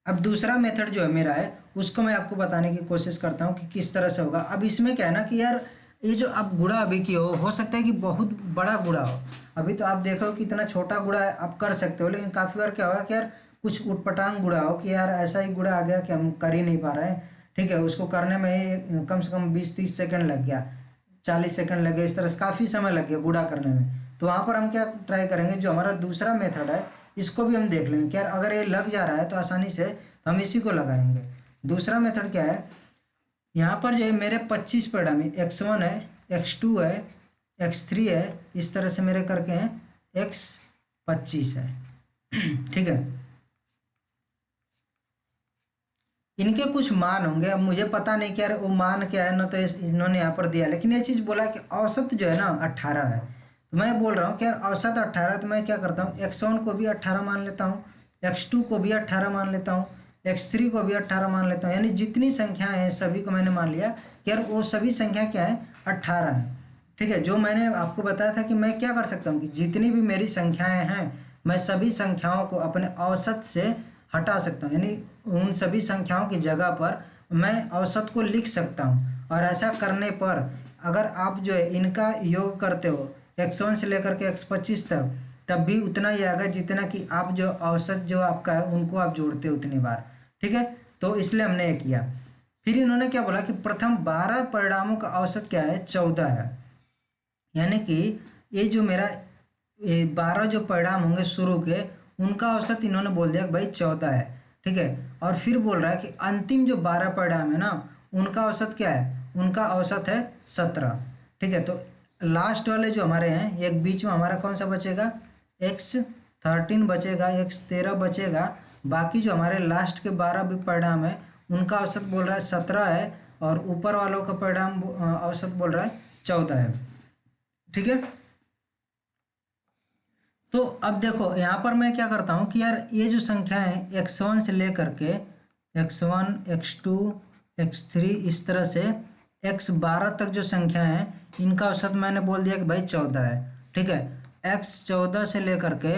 अब दूसरा मेथड जो है मेरा है उसको मैं आपको बताने की कोशिश करता हूँ कि किस तरह से होगा। अब इसमें क्या है ना कि यार ये जो आप गुणा अभी की हो सकता है कि बहुत बड़ा गुणा हो। अभी तो आप देखो कि इतना छोटा गुणा आप कर सकते हो, लेकिन काफ़ी बार क्या होगा कि यार कुछ उटपटांग गुणा हो कि यार ऐसा ही गुणा आ गया कि हम कर ही नहीं पा रहे हैं, ठीक है, उसको करने में ही कम से कम 20-30 सेकंड लग गया, 40 सेकंड लगे, इस तरह से काफ़ी समय लग गया गुणा करने में। तो वहाँ पर हम क्या ट्राई करेंगे, जो हमारा दूसरा मेथड है इसको भी हम देख लेंगे कि यार अगर ये लग जा रहा है तो आसानी से हम इसी को लगाएंगे। दूसरा मेथड क्या है, यहाँ पर जो है मेरे 25 परिणामी x1 है, x2 है, x3 है, इस तरह से मेरे करके हैं x25 है। ठीक है, इनके कुछ मान होंगे, अब मुझे पता नहीं कि यार वो मान क्या है ना, तो इन्होंने यहाँ पर दिया, लेकिन ये चीज़ बोला कि औसत जो है ना 18 है। तो मैं बोल रहा हूँ कि यार औसत 18, तो मैं क्या करता हूँ, x1 को भी 18 मान लेता हूँ, x2 को भी 18 मान लेता हूँ, x3 को भी 18 मान लेता हूँ, यानी जितनी संख्याएं हैं सभी को मैंने मान लिया कि यार वो सभी संख्या क्या है, 18 है। ठीक है, जो मैंने आपको बताया था कि मैं क्या कर सकता हूँ कि जितनी भी मेरी संख्याएं हैं मैं सभी संख्याओं को अपने औसत से हटा सकता हूँ, यानी उन सभी संख्याओं की जगह पर मैं औसत को लिख सकता हूँ। और ऐसा करने पर अगर आप जो है इनका योग करते हो x1 से लेकर के x25 तक, तब भी उतना ही आएगा जितना कि आप जो औसत जो आपका है उनको आप जोड़ते हो उतनी बार। ठीक है, तो इसलिए हमने ये किया। फिर इन्होंने क्या बोला कि प्रथम 12 परिणामों का औसत क्या है, 14 है। यानी कि ये जो मेरा 12 जो परिणाम होंगे शुरू के, उनका औसत इन्होंने बोल दिया कि भाई 14 है। ठीक है, और फिर बोल रहा है कि अंतिम जो 12 परिणाम है ना, उनका औसत क्या है, उनका औसत है 17। ठीक है, तो लास्ट वाले जो हमारे हैं, एक बीच में हमारा कौन सा बचेगा, x13 बचेगा, x13 बचेगा। बाकी जो हमारे लास्ट के 12 भी परिणाम है उनका औसत बोल रहा है 17 है, और ऊपर वालों का परिणाम औसत बोल रहा है 14 है। ठीक है, तो अब देखो यहाँ पर मैं क्या करता हूँ कि यार ये जो संख्या है x1 से लेकर के x1, x2, x3 इस तरह से x12 तक जो संख्या है इनका औसत मैंने बोल दिया कि भाई 14 है। ठीक है, x14 से लेकर के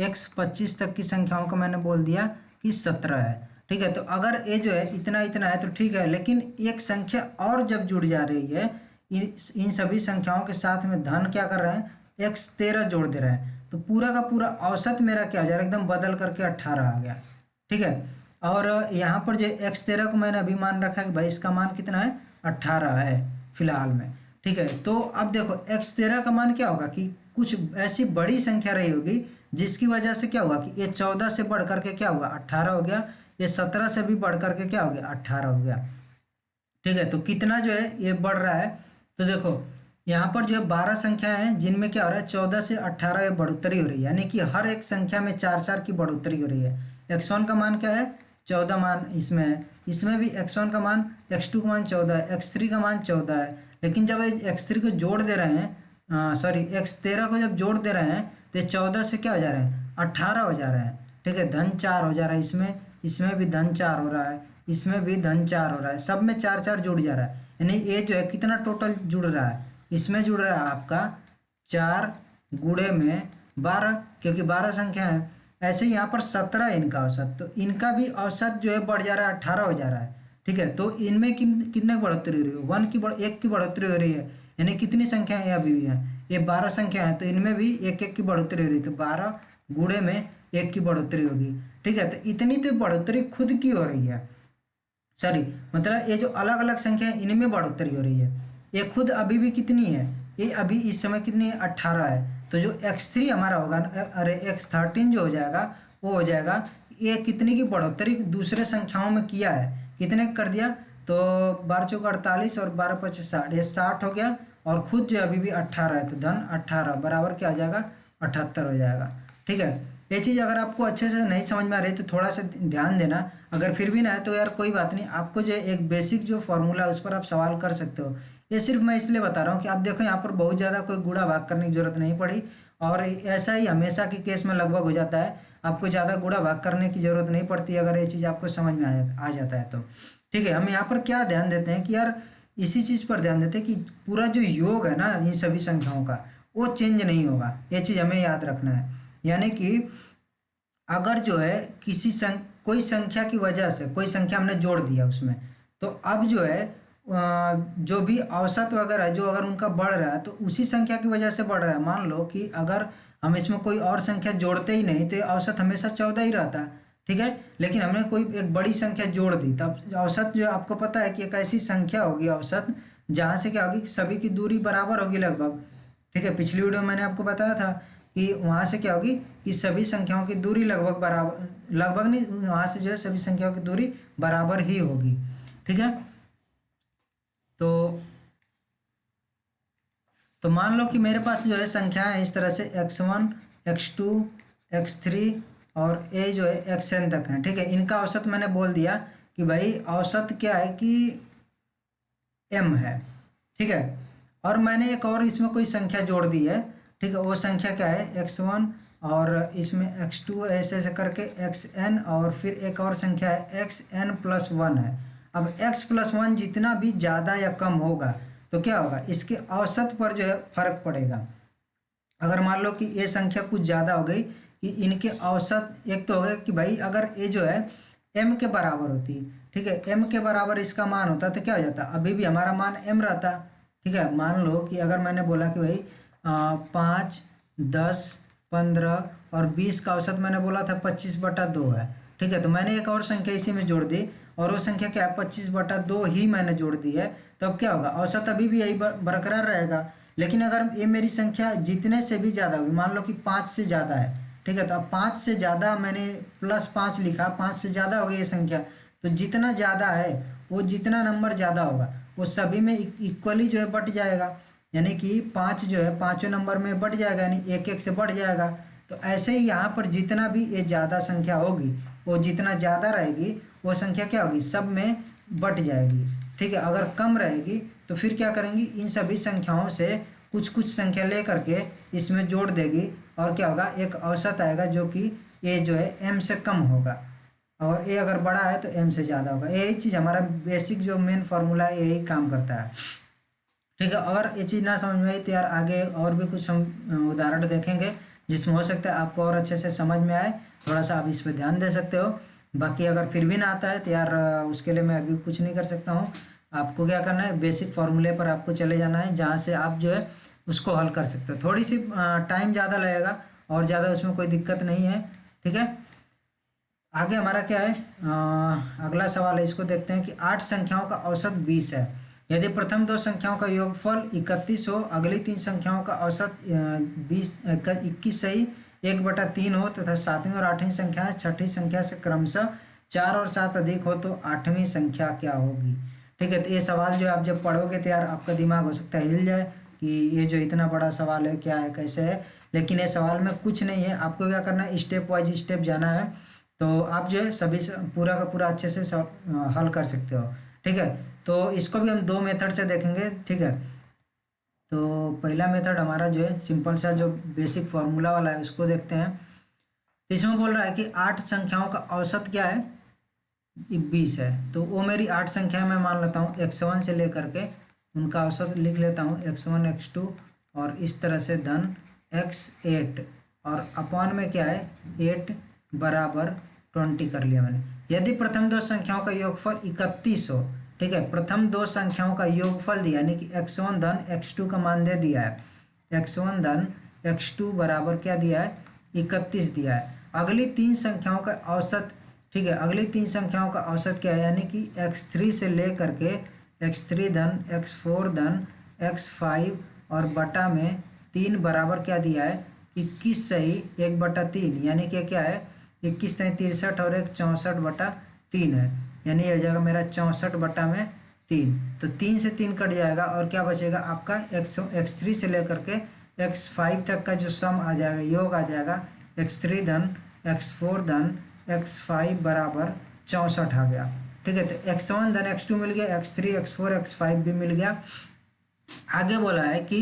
x25 तक की संख्याओं को मैंने बोल दिया कि 17 है। ठीक है, तो अगर ये जो है इतना इतना है तो ठीक है, लेकिन एक संख्या और जब जुड़ जा रही है, इन सभी संख्याओं के साथ में धन क्या कर रहे हैं, x13 जोड़ दे रहे हैं, तो पूरा का पूरा औसत मेरा क्या हो जाएगा, एकदम बदल करके 18 आ गया। ठीक है, और यहाँ पर जो x13 को मैंने अभी मान रखा है कि भाई इसका मान कितना है, 18 है फिलहाल में। ठीक है, तो अब देखो x13 का मान क्या होगा कि कुछ ऐसी बड़ी संख्या रही होगी जिसकी वजह से क्या हुआ कि ये 14 से बढ़ करके क्या हुआ, 18 हो गया, ये 17 से भी बढ़ करके क्या हो गया, 18 हो गया। ठीक है, तो कितना जो है ये बढ़ रहा है, तो देखो यहाँ पर जो है 12 संख्या है जिनमें क्या हो रहा है, 14 से 18 ये बढ़ोतरी हो रही है, यानी कि हर एक संख्या में 4-4 की बढ़ोतरी हो रही है। x1 का मान क्या है, 14 मान इसमें है, इसमें भी x1 का मान, x2 का मान 14 है, x3 का मान 14 है। लेकिन जब x3 को जोड़ दे रहे हैं, सॉरी x13 को जब जोड़ दे रहे हैं तो 14 से क्या हो जा रहे हैं, 18 हो जा रहे हैं। ठीक है, धन 4 हो जा रहा है, इसमें इसमें भी धन 4 हो रहा है, इसमें भी धन 4 हो रहा है, सब में 4-4 जुड़ जा रहा है। यानी ये जो है कितना टोटल जुड़ रहा है, इसमें जुड़ रहा है आपका 4 गुणे में 12, क्योंकि 12 संख्या है। ऐसे ही यहाँ पर 17 इनका औसत, तो इनका भी औसत जो है बढ़ जा रहा है, 18 हो जा रहा है। ठीक है, तो इनमें कितने बढ़ोतरी हो रही है, एक की बढ़ोतरी हो रही है, यानी कितनी संख्या है अभी भी है, ये 12 संख्या है, तो इनमें भी एक एक की बढ़ोतरी हो रही है, तो 12 गुणे में 1 की बढ़ोतरी होगी। ठीक है, तो इतनी तो बढ़ोतरी खुद की हो रही है, सॉरी मतलब ये जो अलग अलग संख्या है इनमें बढ़ोतरी हो रही है। ये खुद अभी भी कितनी है, ये अभी इस समय कितनी है, 18 है। तो जो x3 हमारा होगा, अरे x13 जो हो जाएगा वो हो जाएगा, ये कितनी की बढ़ोतरी दूसरे संख्याओं में किया है, कितने कर दिया, तो 12 चौका 48 और 12 पचे 60, ये 60 हो गया, और खुद जो अभी भी 18 है, तो धन 18 बराबर क्या हो जाएगा, 78 हो जाएगा। ठीक है, ये चीज़ अगर आपको अच्छे से नहीं समझ में आ रही तो थोड़ा सा ध्यान देना, अगर फिर भी ना है तो यार कोई बात नहीं, आपको जो एक बेसिक जो फॉर्मूला है उस पर आप सवाल कर सकते हो। ये सिर्फ मैं इसलिए बता रहा हूँ कि आप देखो यहाँ पर बहुत ज़्यादा कोई गुणा भाग करने की जरूरत नहीं पड़ी, और ऐसा ही हमेशा के केस में लगभग हो जाता है, आपको ज़्यादा गुणा भाग करने की जरूरत नहीं पड़ती अगर ये चीज़ आपको समझ में आ जाता है तो। ठीक है, हम यहाँ पर क्या ध्यान देते हैं कि यार इसी चीज़ पर ध्यान देते हैं कि पूरा जो योग है ना इन सभी संख्याओं का, वो चेंज नहीं होगा, ये चीज़ हमें याद रखना है। यानी कि अगर जो है कोई संख्या की वजह से कोई संख्या हमने जोड़ दिया उसमें, तो अब जो है जो भी औसत वगैरह जो अगर उनका बढ़ रहा है तो उसी संख्या की वजह से बढ़ रहा है। मान लो कि अगर हम इसमें कोई और संख्या जोड़ते ही नहीं तो ये औसत हमेशा 14 ही रहता है। ठीक है। लेकिन हमने कोई एक बड़ी संख्या जोड़ दी, तब औसत जो आपको पता है कि एक ऐसी संख्या होगी औसत जहाँ से क्या होगी, सभी की दूरी बराबर होगी लगभग। ठीक है, पिछली वीडियो में मैंने आपको बताया था कि वहाँ से क्या होगी कि सभी संख्याओं की दूरी लगभग बराबर, लगभग नहीं, वहाँ से जो है सभी संख्याओं की दूरी बराबर ही होगी। ठीक है, तो मान लो कि मेरे पास जो है संख्याएं है इस तरह से x1, x2, x3 और ए जो है xn तक है। ठीक है, इनका औसत मैंने बोल दिया कि भाई औसत क्या है कि m है। ठीक है, और मैंने एक और इसमें कोई संख्या जोड़ दी है। ठीक है, वो संख्या क्या है x1 और इसमें x2 ऐसे ऐसे करके xn और फिर एक और संख्या है xn+1 है। अब x+1 जितना भी ज़्यादा या कम होगा तो क्या होगा, इसके औसत पर जो है फर्क पड़ेगा। अगर मान लो कि ये संख्या कुछ ज़्यादा हो गई कि इनके औसत, एक तो हो गया कि भाई अगर ये जो है m के बराबर होती, ठीक है, m के बराबर इसका मान होता तो क्या हो जाता, अभी भी हमारा मान m रहता। ठीक है, मान लो कि अगर मैंने बोला कि भाई 5, 10, 15 और 20 का औसत मैंने बोला था 25/2 है। ठीक है, तो मैंने एक और संख्या इसी में जोड़ दी और वो संख्या क्या है 25/2 ही मैंने जोड़ दी है। तो अब क्या होगा, औसत अभी भी यही बरकरार रहेगा। लेकिन अगर ये मेरी संख्या जितने से भी ज़्यादा होगी, मान लो कि 5 से ज़्यादा है, ठीक है, तो अब 5 से ज़्यादा मैंने +5 लिखा, 5 से ज़्यादा हो गई ये संख्या, तो जितना ज़्यादा है वो जितना नंबर ज़्यादा होगा वो सभी में इक्वली जो है बट जाएगा। यानी कि 5 जो है पाँचों नंबर में बढ़ जाएगा, यानी एक एक से बढ़ जाएगा। तो ऐसे ही यहाँ पर जितना भी ये ज़्यादा संख्या होगी वो जितना ज़्यादा रहेगी वो संख्या क्या होगी, सब में बट जाएगी। ठीक है, अगर कम रहेगी तो फिर क्या करेंगी, इन सभी संख्याओं से कुछ कुछ संख्या ले करके इसमें जोड़ देगी और क्या होगा, एक औसत आएगा जो कि ये जो है m से कम होगा और ए अगर बड़ा है तो m से ज़्यादा होगा। यही चीज़ हमारा बेसिक जो मेन फार्मूला है यही काम करता है। ठीक है, अगर ये चीज़ ना समझ में आई तो यार आगे और भी कुछ हम उदाहरण देखेंगे जिसमें हो सकता है आपको और अच्छे से समझ में आए, थोड़ा सा आप इस पर ध्यान दे सकते हो। बाकी अगर फिर भी ना आता है तो यार उसके लिए मैं अभी कुछ नहीं कर सकता हूँ। आपको क्या करना है, बेसिक फार्मूले पर आपको चले जाना है जहाँ से आप जो है उसको हल कर सकते हो। थोड़ी सी टाइम ज़्यादा लगेगा और ज़्यादा उसमें कोई दिक्कत नहीं है। ठीक है, आगे हमारा क्या है, अगला सवाल है, इसको देखते हैं कि 8 संख्याओं का औसत 20 है। यदि प्रथम 2 संख्याओं का योगफल 31 हो, अगली 3 संख्याओं का औसत 21 सही 1/3 हो तथा 7वीं और 8वीं संख्याएं छठी संख्या से क्रमशः 4 और 7 अधिक हो तो 8वीं संख्या क्या होगी। ठीक है, तो ये सवाल जो आप जब पढ़ोगे तो यार आपका दिमाग हो सकता है हिल जाए कि ये जो इतना बड़ा सवाल है क्या है कैसे है। लेकिन ये सवाल में कुछ नहीं है, आपको क्या करना है, स्टेप वाइज स्टेप जाना है। तो आप जो है सभी पूरा का पूरा अच्छे से हल कर सकते हो। ठीक है, तो इसको भी हम 2 मेथड से देखेंगे। ठीक है, तो पहला मेथड हमारा जो है सिंपल सा जो बेसिक फार्मूला वाला है उसको देखते हैं। तो इसमें बोल रहा है कि 8 संख्याओं का औसत क्या है, 20 है। तो वो मेरी 8 संख्या मैं मान लेता हूँ x1 से लेकर के उनका औसत लिख लेता हूँ x1 x2 और इस तरह से धन x8 और अपॉन में क्या है 8 बराबर 20 कर लिया मैंने। यदि प्रथम 2 संख्याओं का योगफल 31 हो, ठीक है, प्रथम 2 संख्याओं का योगफल दिया यानी कि x1 धन x2 का मान दे दिया है, x1 धन x2 बराबर क्या दिया है 31 दिया है। अगली 3 संख्याओं का औसत, ठीक है, अगली 3 संख्याओं का औसत क्या है, यानी कि x3 से ले करके x3 धन x4 धन x5 और बटा में 3 बराबर क्या दिया है 21 सही 1/3, यानी कि क्या है 21 नहीं 63 और 1 64/3 है, यानी ये हो जाएगा मेरा 64/3। तो 3 से 3 कट जाएगा और क्या बचेगा आपका x3 से लेकर के x5 तक का जो सम आ जाएगा, योग आ जाएगा x3 धन x4 धन x5 बराबर 64 आ गया। ठीक है, तो x1 धन x2 मिल गया, x3 x4 x5 भी मिल गया। आगे बोला है कि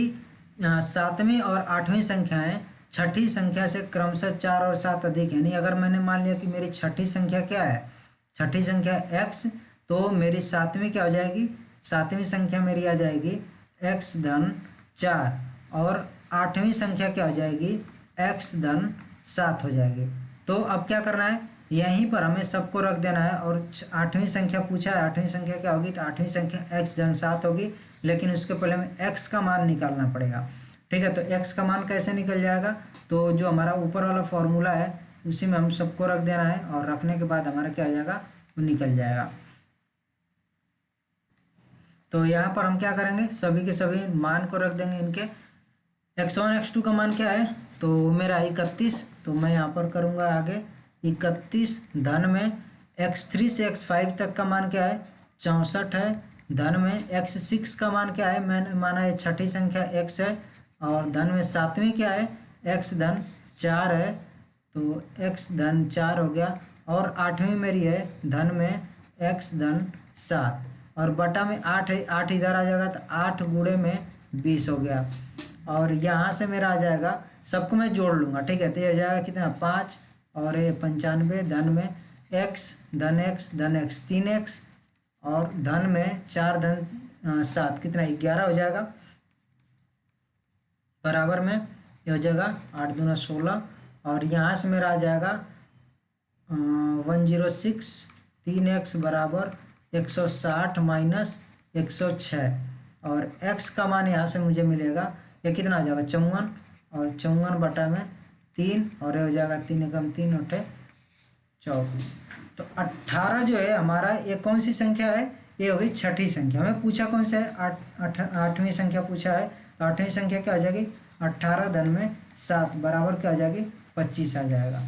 7वीं और 8वीं संख्याएं छठी संख्या से क्रमशः 4 और 7 अधिक है। यानी अगर मैंने मान लिया कि मेरी छठी संख्या क्या है, छठी संख्या x, तो मेरी 7वीं क्या हो जाएगी, 7वीं संख्या मेरी आ जाएगी x धन 4 और 8वीं संख्या क्या हो जाएगी x धन 7 हो जाएगी। तो अब क्या करना है, यहीं पर हमें सबको रख देना है और 8वीं संख्या पूछा है, 8वीं संख्या क्या होगी, तो 8वीं संख्या x धन 7 होगी। लेकिन उसके पहले हमें x का मान निकालना पड़ेगा। ठीक है, तो x का मान कैसे निकल जाएगा, तो जो हमारा ऊपर वाला फॉर्मूला है उसी में हम सबको रख देना है और रखने के बाद हमारा क्या हो जाएगा, वो निकल जाएगा। तो यहाँ पर हम क्या करेंगे, सभी के सभी मान को रख देंगे इनके। x1 x2 का मान क्या है, तो मेरा 31, तो मैं यहाँ पर करूँगा आगे 31 धन में x3 से x5 तक का मान क्या है 64 है, धन में x6 का मान क्या है, मैंने माना है छठी संख्या x है, और धन में सातवीं क्या है x धन 4 है, तो x धन 4 हो गया, और आठवीं मेरी है धन में x धन 7, और बटा में 8 है, 8 इधर आ जाएगा तो 8 गुणे में 20 हो गया, और यहाँ से मेरा आ जाएगा, सबको मैं जोड़ लूँगा, ठीक है। तो ये हो जाएगा कितना 5 और ये 95 धन में x धन x 3x और धन में 4 धन 7 कितना 11 हो जाएगा, बराबर में ये हो जाएगा 8 दूना 16, और यहाँ से मेरा आ जाएगा 106 3x बराबर 160 माइनस 106, और x का मान यहाँ से मुझे मिलेगा ये कितना आ जाएगा 54, और 54 बटा में 3, और ये हो जाएगा 3 एकम 3 8 24। तो 18 जो है हमारा ये कौन सी संख्या है, ये हो गई छठी संख्या। हमें पूछा कौन सा है, आठवीं संख्या पूछा है, तो आठवीं संख्या क्या आ जाएगी 18 धन में 7 बराबर क्या आ जाएगी 25 आ जाएगा,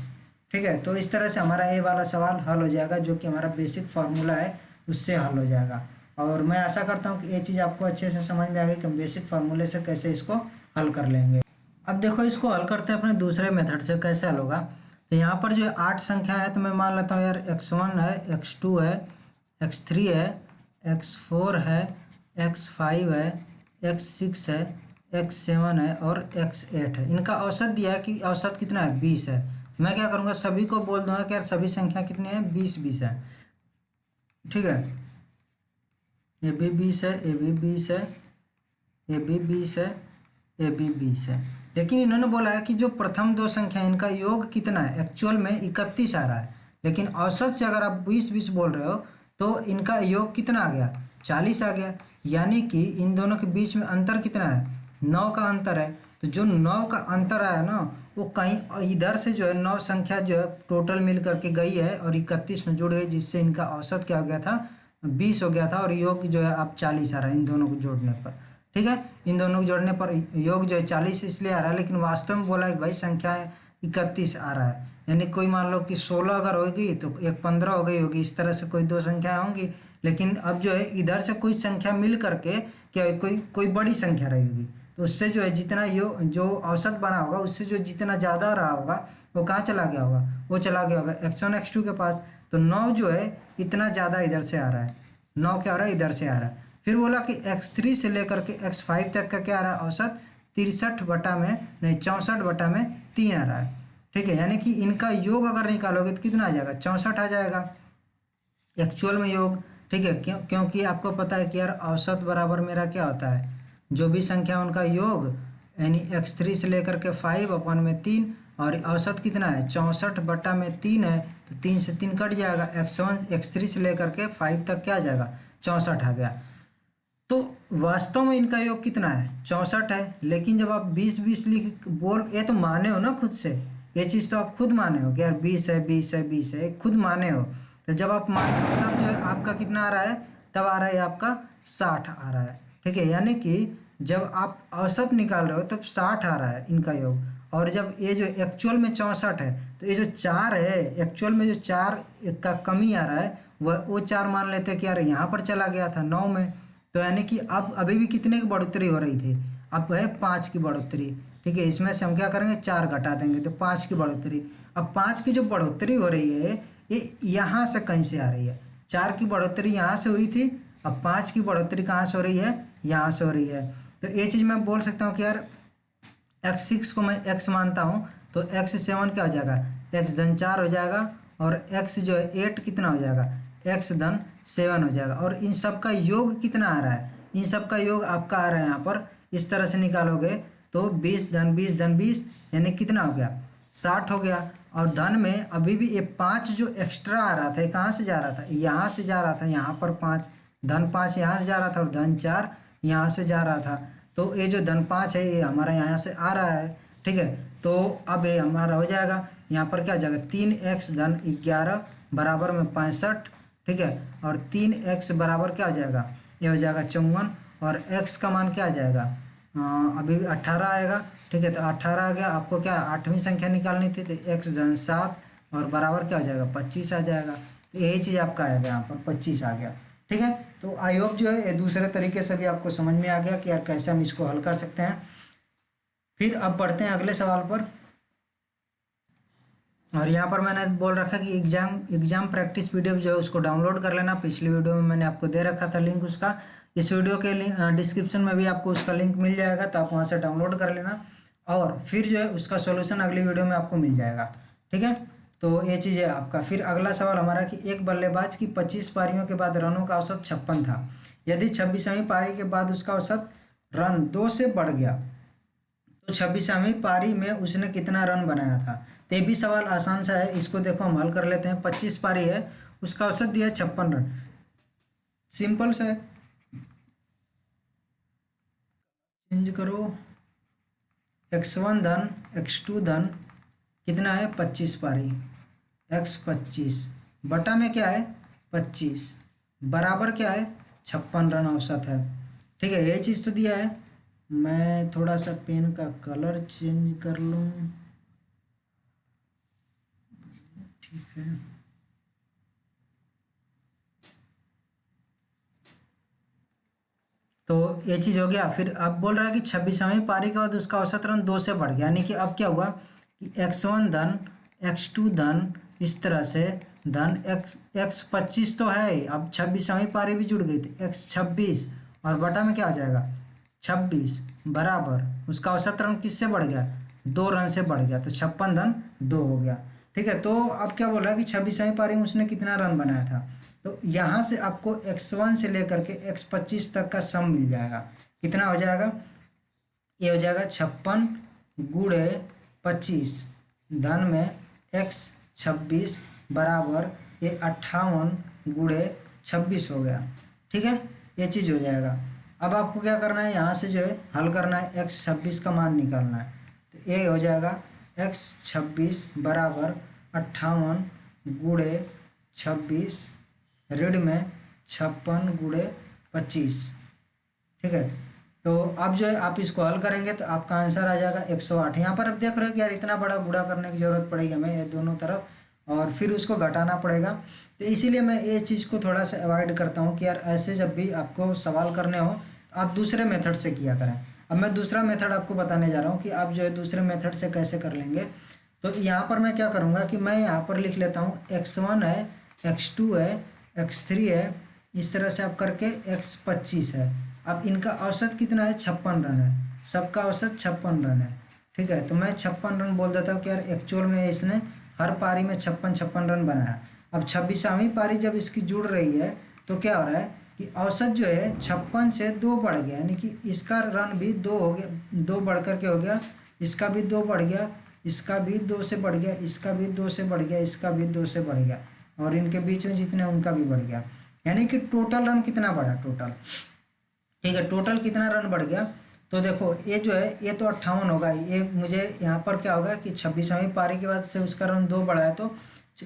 ठीक है। तो इस तरह से हमारा ये वाला सवाल हल हो जाएगा, जो कि हमारा बेसिक फार्मूला है उससे हल हो जाएगा। और मैं आशा करता हूँ कि ये चीज़ आपको अच्छे से समझ में आ गई कि हम बेसिक फार्मूले से कैसे इसको हल कर लेंगे। अब देखो इसको हल करते हैं अपने दूसरे मेथड से, कैसे हल होगा। तो यहाँ पर जो 8 संख्या है, तो मैं मान लेता हूँ यार x1 है, x2 है, x3 है, x4 है, x5 है, x6 है, x7 है और x8 है। इनका औसत दिया है कि औसत कितना है 20 है। मैं क्या करूँगा, सभी को बोल दूंगा कि यार सभी संख्या कितनी है 20 है, ठीक है। ये भी 20 है, ये भी 20 है, ये भी 20 है, ये भी 20 है। लेकिन इन्होंने बोला है कि जो प्रथम दो संख्या इनका योग कितना है, एक्चुअल में 31 आ रहा है, लेकिन औसत से अगर आप 20 बोल रहे हो तो इनका योग कितना आ गया 40 आ गया। यानी कि इन दोनों के बीच में अंतर कितना है 9 का अंतर है। तो जो 9 का अंतर आया ना, वो कहीं इधर से जो है 9 संख्या जो है टोटल मिल करके गई है और 31 में जुड़ गई, जिससे इनका औसत क्या हो गया था 20 हो गया था, और योग जो है अब 40 आ रहा है इन दोनों को जोड़ने पर, ठीक है। इन दोनों को जोड़ने पर योग जो है 40 इसलिए आ रहा है, लेकिन वास्तव में बोला है कि भाई संख्या 31 आ रहा है। यानी कोई मान लो कि 16 अगर होगी तो एक 15 हो गई होगी, इस तरह से कोई दो संख्याएं होंगी। लेकिन अब जो है इधर से कोई संख्या मिल करके क्या कोई बड़ी संख्या रहेगी, तो उससे जो है जितना जो औसत बना होगा उससे जो जितना ज़्यादा रहा होगा वो कहाँ चला गया होगा, वो चला गया होगा x1 x2 के पास। तो 9 जो है इतना ज़्यादा इधर से आ रहा है, 9 क्या आ रहा है इधर से आ रहा है। फिर बोला कि x3 से लेकर के x5 तक का क्या आ रहा है औसत 64/3 आ रहा है, ठीक है। यानी कि इनका योग अगर निकालोगे तो कितना आ जाएगा 64 आ जाएगा एक्चुअल में योग, ठीक है। क्योंकि आपको पता है कि यार औसत बराबर मेरा क्या होता है, जो भी संख्या उनका योग, यानी x3 से लेकर के 5/3, और औसत कितना है 64/3 है, तो 3 से 3 कट जाएगा, x3 से लेकर के 5 तक क्या आ जाएगा 64 आ गया। तो वास्तव में इनका योग कितना है 64 है। लेकिन जब आप 20 लिख बोल, ये तो माने हो ना खुद से, ये चीज़ तो आप खुद माने हो कि यार 20 है 20 है 20 है, खुद माने हो। तो जब आप माने हो तब जो है आपका कितना आ रहा है, तब आ रहा है आपका 60 आ रहा है, ठीक है। यानी कि जब आप औसत निकाल रहे हो तब 60 आ रहा है इनका योग, और जब ये जो एक्चुअल में 64 है, तो ये जो 4 है एक्चुअल में जो 4 का कमी आ रहा है, वो 4 मान लेते हैं कि यार यहाँ पर चला गया था 9 में। तो यानी कि अब अभी भी कितने की बढ़ोतरी हो रही थी, अब है 5 की बढ़ोतरी, ठीक है। इसमें से हम क्या करेंगे 4 घटा देंगे तो 5 की बढ़ोतरी। अब 5 की जो बढ़ोतरी हो रही है ये यहाँ से कहीं से आ रही है, 4 की बढ़ोतरी यहाँ से हुई थी, अब 5 की बढ़ोतरी कहाँ से हो रही है, यहाँ से हो रही है। तो ये चीज़ मैं बोल सकता हूँ कि यार x6 को मैं x मानता हूँ, तो x7 क्या हो जाएगा x धन 4 हो जाएगा, और x जो है 8 कितना हो जाएगा x धन 7 हो जाएगा। और इन सब का योग कितना आ रहा है, इन सब का योग आपका आ रहा है यहाँ पर इस तरह से निकालोगे तो 20 धन 20 धन 20 यानी कितना हो गया 60 हो गया। और धन में अभी भी ये 5 जो एक्स्ट्रा आ रहा था, ये कहाँ से जा रहा था, यहाँ से जा रहा था, यहाँ पर 5 धन 5 यहाँ से जा रहा था और धन 4 यहाँ से जा रहा था। तो ये जो धन 5 है ये हमारा यहाँ से आ रहा है, ठीक है। तो अब ये हमारा हो जाएगा, यहाँ पर क्या हो जाएगा 3x धन 11 बराबर में 65, ठीक है। और 3x बराबर क्या हो जाएगा, ये हो जाएगा 54, और x का मान क्या आ जाएगा, अभी 18 आएगा, ठीक है। तो 18 आ गया, आपको क्या 8वीं संख्या निकालनी थी, तो x धन 7 और बराबर क्या हो जाएगा 25 आ जाएगा। तो यही चीज़ आपका आएगा, यहाँ पर 25 आ गया, ठीक है। तो आई होप जो है ये दूसरे तरीके से भी आपको समझ में आ गया कि यार कैसे हम इसको हल कर सकते हैं। फिर अब बढ़ते हैं अगले सवाल पर। और यहाँ पर मैंने बोल रखा कि एग्जाम प्रैक्टिस पीडीएफ जो है उसको डाउनलोड कर लेना। पिछली वीडियो में मैंने आपको दे रखा था लिंक उसका, इस वीडियो के लिंक डिस्क्रिप्शन में भी आपको उसका लिंक मिल जाएगा, तो आप वहाँ से डाउनलोड कर लेना। और फिर जो है उसका सॉल्यूशन अगली वीडियो में आपको मिल जाएगा, ठीक है। तो ये चीज़ है आपका। फिर अगला सवाल हमारा कि एक बल्लेबाज की 25 पारियों के बाद रनों का औसत 56 था। यदि 26वीं पारी के बाद उसका औसत रन 2 से बढ़ गया तो 26वीं पारी में उसने कितना रन बनाया था। तो ये भी सवाल आसान सा है, इसको देखो हम हल कर लेते हैं। 25 पारी है, उसका औसत दिया है 56 रन, सिंपल सा है। चेंज करो, x1 धन x2 धन कितना है 25 पारी, x 25 बटा में क्या है 25 बराबर क्या है 56 रन औसत है, ठीक है। यही चीज़ तो दिया है। मैं थोड़ा सा पेन का कलर चेंज कर लूँ, ठीक है। तो ये चीज़ हो गया। फिर अब बोल रहा है कि 26वीं पारी के बाद उसका औसत रन 2 से बढ़ गया, यानी कि अब क्या हुआ कि x1 धन x2 धन इस तरह से धन x 25 तो है ही, अब 26वीं पारी भी जुड़ गई थी x 26 और बटा में क्या हो जाएगा 26 बराबर उसका औसत रन किससे बढ़ गया 2 रन से बढ़ गया, तो 56 धन 2 हो गया, ठीक है। तो अब क्या बोल रहा है कि 26वीं पारी में उसने कितना रन बनाया था। तो यहाँ से आपको x1 से लेकर के x 25 तक का सम मिल जाएगा। कितना हो जाएगा, ये हो जाएगा 56 गुणे 25 धन में x 26 बराबर ये 58 गुणे 26 हो गया, ठीक है। ये चीज़ हो जाएगा। अब आपको क्या करना है, यहाँ से जो है हल करना है, x 26 का मान निकालना है। तो ये हो जाएगा x 26 बराबर 58 गुणे 26 ऋण में 56 गुणे 25, ठीक है। तो अब जो है आप इसको हल करेंगे तो आपका आंसर आ जाएगा 108। यहाँ पर आप देख रहे हो कि यार इतना बड़ा गुणा करने की जरूरत पड़ेगी हमें ये दोनों तरफ, और फिर उसको घटाना पड़ेगा। तो इसीलिए मैं ये चीज़ को थोड़ा सा अवॉइड करता हूँ कि यार ऐसे जब भी आपको सवाल करने हो तो आप दूसरे मेथड से किया करें। अब मैं दूसरा मेथड आपको बताने जा रहा हूँ कि आप जो है दूसरे मेथड से कैसे कर लेंगे। तो यहाँ पर मैं क्या करूँगा कि मैं यहाँ पर लिख लेता हूँ x1 है, x2 है, x3 है, इस तरह से आप करके x 25 है। अब इनका औसत कितना है 56 रन है, सबका औसत 56 रन है, ठीक है। तो मैं 56 रन बोल देता हूँ कि यार एक्चुअल में इसने हर पारी में 56 रन बनाया। अब 26वीं पारी जब इसकी जुड़ रही है तो क्या हो रहा है कि औसत जो है 56 से 2 बढ़ गया, यानी कि इसका रन भी 2 हो गया, 2 बढ़ करके हो गया, इसका भी 2 बढ़ गया, इसका भी 2 से बढ़ गया, इसका भी 2 से बढ़ गया, इसका भी 2 से बढ़ गया, और इनके बीच में जितने उनका भी बढ़ गया, यानी कि टोटल रन कितना बढ़ा टोटल, ठीक है। टोटल कितना रन बढ़ गया, तो देखो ये जो है ये तो 58 होगा, ये मुझे यहाँ पर क्या होगा कि 26वीं पारी के बाद से उसका रन 2 बढ़ा है, तो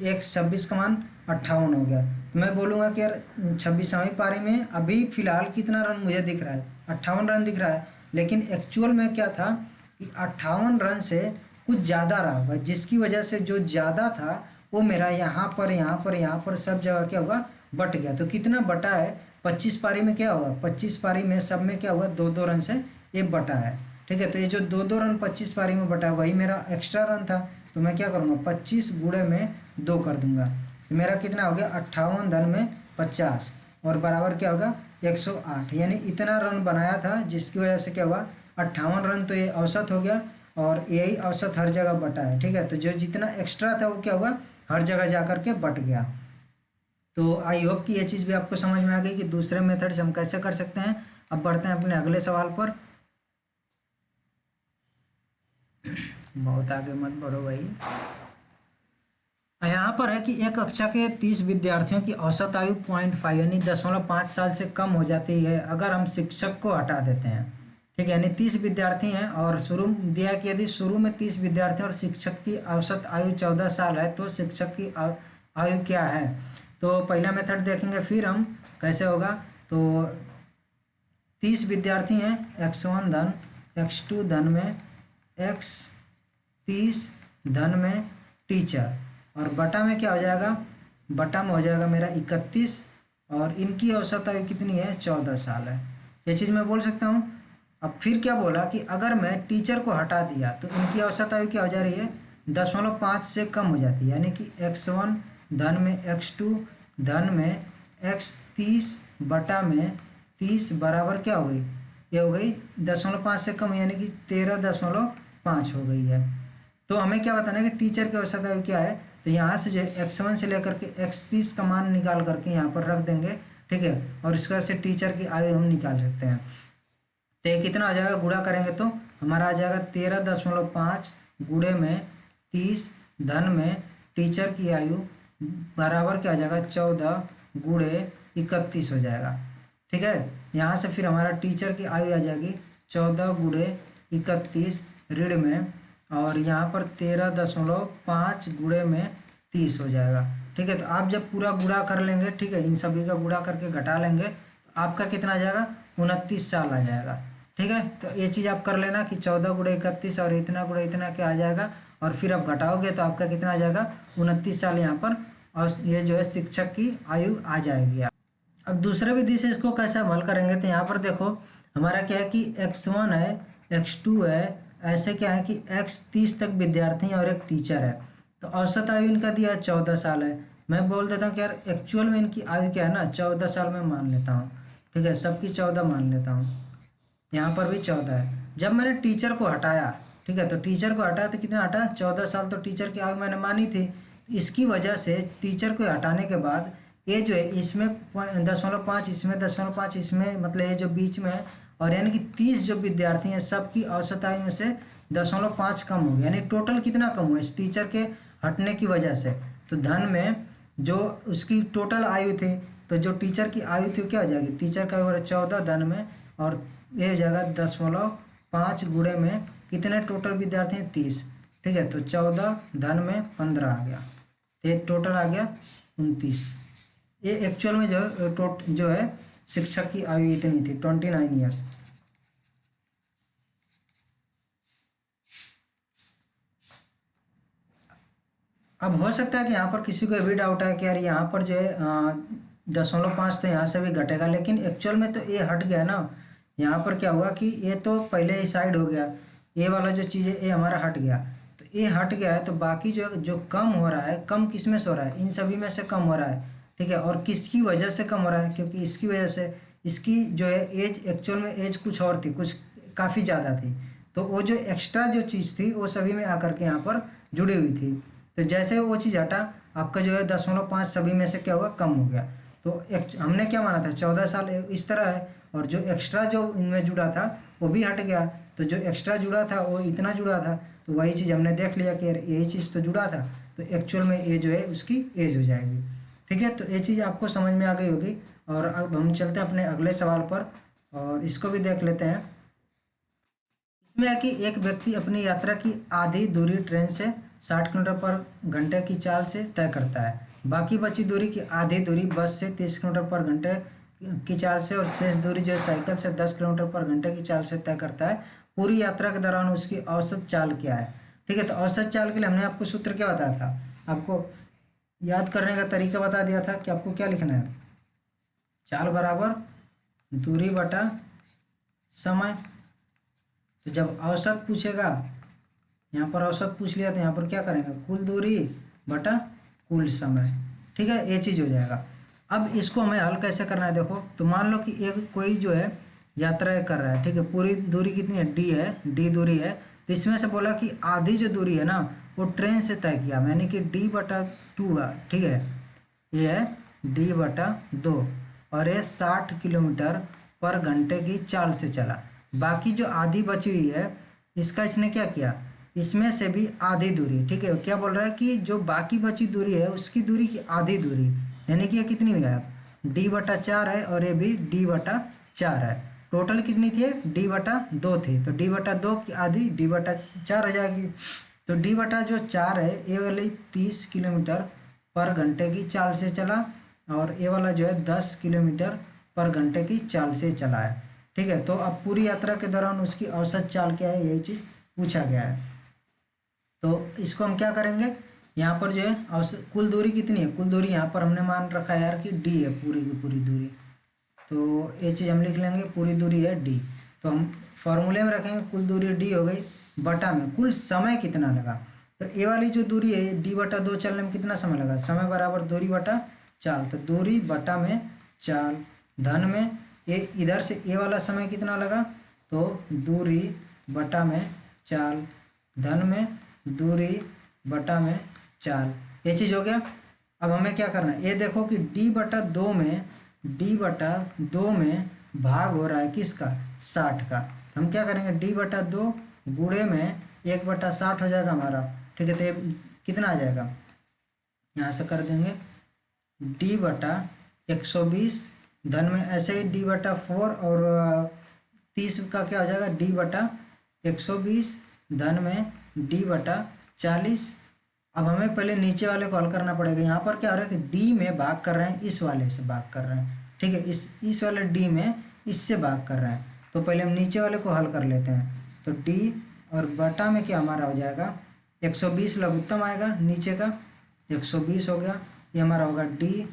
एक 26 का मान 58 हो गया। मैं बोलूँगा कि यार 26वीं पारी में अभी फिलहाल कितना रन मुझे दिख रहा है 58 रन दिख रहा है, लेकिन एक्चुअल में क्या था कि 58 रन से कुछ ज़्यादा रहा होगा, जिसकी वजह से जो ज़्यादा था वो मेरा यहाँ पर यहाँ पर यहाँ पर सब जगह क्या होगा बट गया। तो कितना बटा है 25 पारी में क्या होगा, 25 पारी में सब में क्या हुआ 2-2 रन से ये बटा है, ठीक है। तो ये जो 2-2 रन 25 पारी में बटा है वही मेरा एक्स्ट्रा रन था, तो मैं क्या करूँगा 25 गुणे में 2 कर दूंगा, तो मेरा कितना हो गया 58 धन में 50 और बराबर क्या होगा 108, यानी इतना रन बनाया था जिसकी वजह से क्या हुआ 58 रन, तो ये औसत हो गया और यही औसत हर जगह बटा है, ठीक है। तो जो जितना एक्स्ट्रा था वो क्या हुआ हर जगह जा कर के बट गया। तो आई होप कि ये चीज़ भी आपको समझ में आ गई कि दूसरे मेथड से हम कैसे कर सकते हैं। अब बढ़ते हैं अपने अगले सवाल पर। बहुत आगे मत बढ़ो भाई। यहाँ पर है कि एक कक्षा के 30 विद्यार्थियों की औसत आयु 0.5 यानी 0.5 साल से कम हो जाती है अगर हम शिक्षक को हटा देते हैं। ठीक है, यानी 30 विद्यार्थी हैं और शुरू दिया कि यदि शुरू में 30 विद्यार्थी और शिक्षक की औसत आयु 14 साल है तो शिक्षक की आयु क्या है। तो पहला मेथड देखेंगे, फिर हम कैसे होगा। तो 30 विद्यार्थी हैं, x1 धन x2 धन में x30 धन में टीचर, और बटा में क्या हो जाएगा, बटा में हो जाएगा मेरा 31, और इनकी औसत आयु कितनी है, 14 साल है। ये चीज़ मैं बोल सकता हूँ। अब फिर क्या बोला कि अगर मैं टीचर को हटा दिया तो इनकी औसत आयु क्या हो जा रही है, 0.5 से कम हो जाती है, यानी कि x1 धन में x2 धन में x30 बटा में 30 बराबर क्या हो गई, ये हो गई 0.5 से कम, यानी कि 13.5 हो गई है। तो हमें क्या बताना है कि टीचर की औसत आयु क्या है। तो यहाँ से जो है x1 से लेकर के x30 का मान निकाल करके यहाँ पर रख देंगे, ठीक है, और इसका से टीचर की आयु हम निकाल सकते हैं। तो ये कितना आ जाएगा, गुणा करेंगे तो हमारा आ जाएगा 13.5 गुणे में 30 धन में टीचर की आयु बराबर क्या आ जाएगा, 14 गुणे 31 हो जाएगा। ठीक है, यहाँ से फिर हमारा टीचर की आयु आ जाएगी 14 गुणे 31 ऋण में, और यहाँ पर 13.5 गुणे में 30 हो जाएगा। ठीक है, तो आप जब पूरा गुणा कर लेंगे, ठीक है, इन सभी का गुणा करके घटा लेंगे तो आपका कितना आ जाएगा, 29 साल आ जाएगा। ठीक है, तो ये चीज़ आप कर लेना कि 14 गुणे 31 और इतना गुणे इतना क्या आ जाएगा, और फिर आप घटाओगे तो आपका कितना आ जाएगा, 29 साल यहाँ पर, और ये जो है शिक्षक की आयु आ जाएगी। अब दूसरे विधि से इसको कैसे हल करेंगे, तो यहाँ पर देखो हमारा क्या है कि x1 है, x2 है, ऐसे क्या है कि x30 तक विद्यार्थी और एक टीचर है। तो औसत आयु इनका दिया 14 साल है। मैं बोल देता हूँ कि यार एक्चुअल में इनकी आयु क्या है ना, 14 साल में मान लेता हूँ। ठीक है, सबकी 14 मान लेता हूँ, यहाँ पर भी 14 है। जब मैंने टीचर को हटाया, ठीक है, तो टीचर को हटाया तो कितना हटा, 14 साल, तो टीचर की आयु मैंने मानी थी। इसकी वजह से टीचर को हटाने के बाद ये जो है इसमें 0.5, इसमें 0.5, इसमें मतलब ये जो बीच में है, और यानी कि 30 जो विद्यार्थी हैं सबकी औसत आयु में से 0.5 कम हो गया, यानी टोटल कितना कम हुआ इस टीचर के हटने की वजह से। तो धन में जो उसकी टोटल आयु थी, तो जो टीचर की आयु थी क्या हो जाएगी, टीचर का हो 14 धन में, और ये हो जाएगा 0.5 गुणे में कितने टोटल विद्यार्थी हैं, 30। ठीक है, तो 14 धन में 15 आ गया, तो ये टोटल आ गया 29। ये एक्चुअल में जो है शिक्षक की आयु इतनी थी, 29 ईयर्स। अब हो सकता है कि यहाँ पर किसी को भी डाउट है कि यार यहाँ पर जो है 0.5 तो यहाँ से भी घटेगा, लेकिन एक्चुअल में तो ये हट गया ना। यहाँ पर क्या हुआ कि ये तो पहले ही साइड हो गया, ये वाला जो चीज़ है ये हमारा हट गया, तो ये हट गया है, तो बाकी जो जो कम हो रहा है, कम किस में से हो रहा है, इन सभी में से कम हो रहा है। ठीक है, और किसकी वजह से कम हो रहा है, क्योंकि इसकी वजह से इसकी जो है एज, एक्चुअल में एज कुछ और थी, कुछ काफ़ी ज़्यादा थी, तो वो जो एक्स्ट्रा जो चीज़ थी वो सभी में आकर के यहाँ पर जुड़ी हुई थी। तो जैसे वो चीज़ हटा, आपका जो है 0.5 सभी में से क्या हुआ, कम हो गया। तो हमने क्या माना था, 14 साल इस तरह है, और जो एक्स्ट्रा जो इनमें जुड़ा था वो भी हट गया। तो जो एक्स्ट्रा जुड़ा था वो इतना जुड़ा था, तो वही चीज़ हमने देख लिया कि यही चीज़ तो जुड़ा था, तो एक्चुअल में ये जो है उसकी एज हो जाएगी। ठीक है, तो ये चीज़ आपको समझ में आ गई होगी। और अब हम चलते हैं अपने अगले सवाल पर, और इसको भी देख लेते हैं। इसमें है कि एक व्यक्ति अपनी यात्रा की आधी दूरी ट्रेन से 60 किलोमीटर पर घंटे की चाल से तय करता है, बाकी बची दूरी की आधी दूरी बस से 30 किलोमीटर पर घंटे की चाल से, और शेष दूरी जो है साइकिल से 10 किलोमीटर पर घंटे की चाल से तय करता है। पूरी यात्रा के दौरान उसकी औसत चाल क्या है। ठीक है, तो औसत चाल के लिए हमने आपको सूत्र क्या बताया था, आपको याद करने का तरीका बता दिया था कि आपको क्या लिखना है, चाल बराबर दूरी बटा समय। तो जब औसत पूछेगा, यहाँ पर औसत पूछ लिया तो यहाँ पर क्या करेंगे, कुल दूरी बटा कुल समय। ठीक है, ये चीज़ हो जाएगा। अब इसको हमें हल कैसे करना है, देखो, तो मान लो कि एक कोई जो है यात्रा कर रहा है, ठीक है, पूरी दूरी कितनी है, डी है, डी दूरी है, तो इसमें से बोला कि आधी जो दूरी है ना वो ट्रेन से तय किया, यानी कि D/2 है। ठीक है, ये है D/2, और ये 60 किलोमीटर पर घंटे की चाल से चला। बाकी जो आधी बची हुई है इसका इसने क्या किया, इसमें से भी आधी दूरी, ठीक है, क्या बोल रहा है कि जो बाकी बची दूरी है उसकी दूरी की आधी दूरी, यानी कि ये कितनी हुई है, D/4 है, और ये भी D/4 है। टोटल कितनी थी, d/2 थी, तो d/2 की आधी d/4 आ जाएगी। तो d/4 है, ये वाली 30 किलोमीटर पर घंटे की चाल से चला और ये वाला जो है 10 किलोमीटर पर घंटे की चाल से चला है। ठीक है, तो अब पूरी यात्रा के दौरान उसकी औसत चाल क्या है, यही चीज़ पूछा गया है। तो इसको हम क्या करेंगे, यहाँ पर जो है औसत कुल दूरी कितनी है, कुल दूरी यहाँ पर हमने मान रखा है यार कि d है पूरी की पूरी दूरी, तो ये चीज़ हम लिख लेंगे, पूरी दूरी है d। तो हम फॉर्मूले में रखेंगे कुल दूरी d हो गई बटा में कुल समय कितना लगा। तो ये वाली जो दूरी है d/2 चलने में कितना समय लगा, समय बराबर दूरी बटा चाल, तो दूरी बटा में चाल धन में ये इधर से ये वाला समय कितना लगा, तो दूरी बटा में चाल धन में दूरी बटा में चाल, ये चीज़ हो गया। अब हमें क्या करना है, ये देखो कि d/2 में भाग हो रहा है किसका, 60 का, तो हम क्या करेंगे d/2 गुणे में 1/60 हो जाएगा हमारा। ठीक है, तो ये कितना आ जाएगा, यहाँ से कर देंगे d/120 धन में ऐसे ही d/4 और 30 का क्या हो जाएगा d/120 धन में d/40। अब हमें पहले नीचे वाले को हल करना पड़ेगा। यहाँ पर क्या हो रहा है कि d में भाग कर रहे हैं, इस वाले से भाग कर रहे हैं। ठीक है, इस वाले d में इससे भाग कर रहे हैं, तो पहले हम नीचे वाले को हल कर लेते हैं। तो d और बटा में क्या हमारा हो जाएगा 120 लघुत्तम आएगा, नीचे का 120 हो गया, ये हमारा होगा d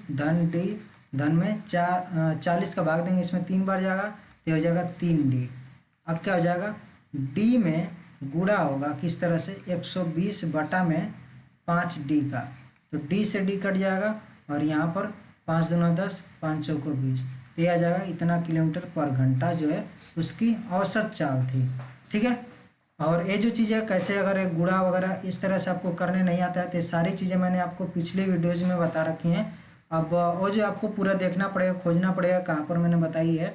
धन में 40 का भाग देंगे, इसमें 3 बार जाएगा तो हो जाएगा 3d। अब क्या हो जाएगा d में गुणा होगा किस तरह से 120 बटा में 5d का, तो d से d कट जाएगा और यहाँ पर 5 दूना 10 5 चौको 20, ये आ जाएगा इतना किलोमीटर पर घंटा जो है उसकी औसत चाल थी। ठीक है, और ये जो चीज़ें कैसे अगर एक गुणा वगैरह इस तरह से आपको करने नहीं आता है तो ये सारी चीज़ें मैंने आपको पिछले वीडियोज़ में बता रखी हैं। अब वो जो आपको पूरा देखना पड़ेगा, खोजना पड़ेगा कहाँ पर मैंने बताई है।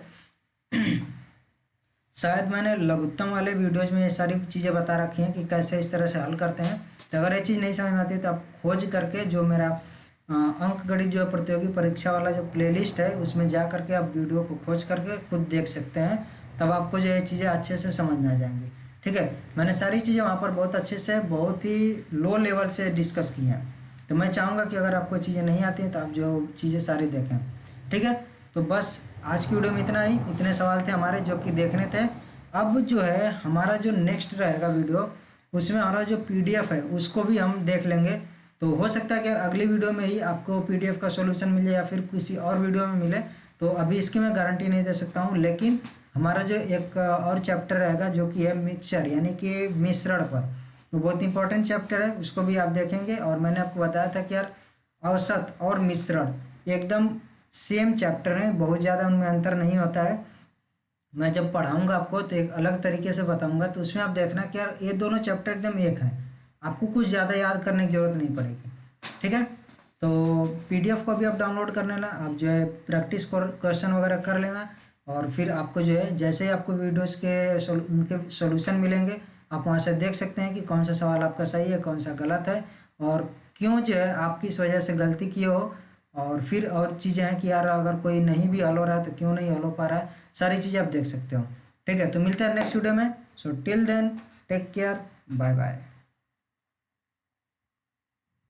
शायद मैंने लघुत्तम वाले वीडियोज़ में ये सारी चीज़ें बता रखी हैं कि कैसे इस तरह से हल करते हैं। तो अगर ये चीज़ नहीं समझ में आती है तो आप खोज करके जो मेरा अंक गणित जो है प्रतियोगी परीक्षा वाला जो प्लेलिस्ट है उसमें जा करके आप वीडियो को खोज करके खुद देख सकते हैं, तब आपको जो ये चीज़ें अच्छे से समझ में आ जाएंगी। ठीक है, मैंने सारी चीज़ें वहाँ पर बहुत अच्छे से बहुत ही लो लेवल से डिस्कस की हैं, तो मैं चाहूँगा कि अगर आपको चीज़ें नहीं आती हैं तो आप जो चीज़ें सारी देखें। ठीक है, तो बस आज की वीडियो में इतना ही, इतने सवाल थे हमारे जो कि देखने थे। अब जो है हमारा जो नेक्स्ट रहेगा वीडियो, उसमें हमारा जो PDF है उसको भी हम देख लेंगे। तो हो सकता है कि अगली वीडियो में ही आपको PDF का सॉल्यूशन मिल जाए या फिर किसी और वीडियो में मिले, तो अभी इसकी मैं गारंटी नहीं दे सकता हूँ। लेकिन हमारा जो एक और चैप्टर रहेगा जो कि है मिक्सचर यानी कि मिश्रण पर, तो बहुत इंपॉर्टेंट चैप्टर है, उसको भी आप देखेंगे। और मैंने आपको बताया था कि यार औसत और मिश्रण एकदम सेम चैप्टर हैं, बहुत ज़्यादा उनमें अंतर नहीं होता है। मैं जब पढ़ाऊँगा आपको तो एक अलग तरीके से बताऊँगा, तो उसमें आप देखना कि यार ये दोनों चैप्टर एकदम एक हैं, आपको कुछ ज़्यादा याद करने की ज़रूरत नहीं पड़ेगी। ठीक है, तो PDF को भी आप डाउनलोड कर लेना, आप जो है प्रैक्टिस क्वेश्चन वगैरह कर लेना, और फिर आपको जो है जैसे ही आपको वीडियोस के उनके सॉल्यूशन मिलेंगे आप वहाँ से देख सकते हैं कि कौन सा सवाल आपका सही है कौन सा गलत है और क्यों जो है आप किस वजह से गलती किए हो। और फिर और चीज़ें हैं कि यार अगर कोई नहीं भी हल हो रहा है तो क्यों नहीं हल हो पा रहा है, सारी चीज़ें आप देख सकते हो। ठीक है, तो मिलते हैं नेक्स्ट वीडियो में। So till then take care, bye bye.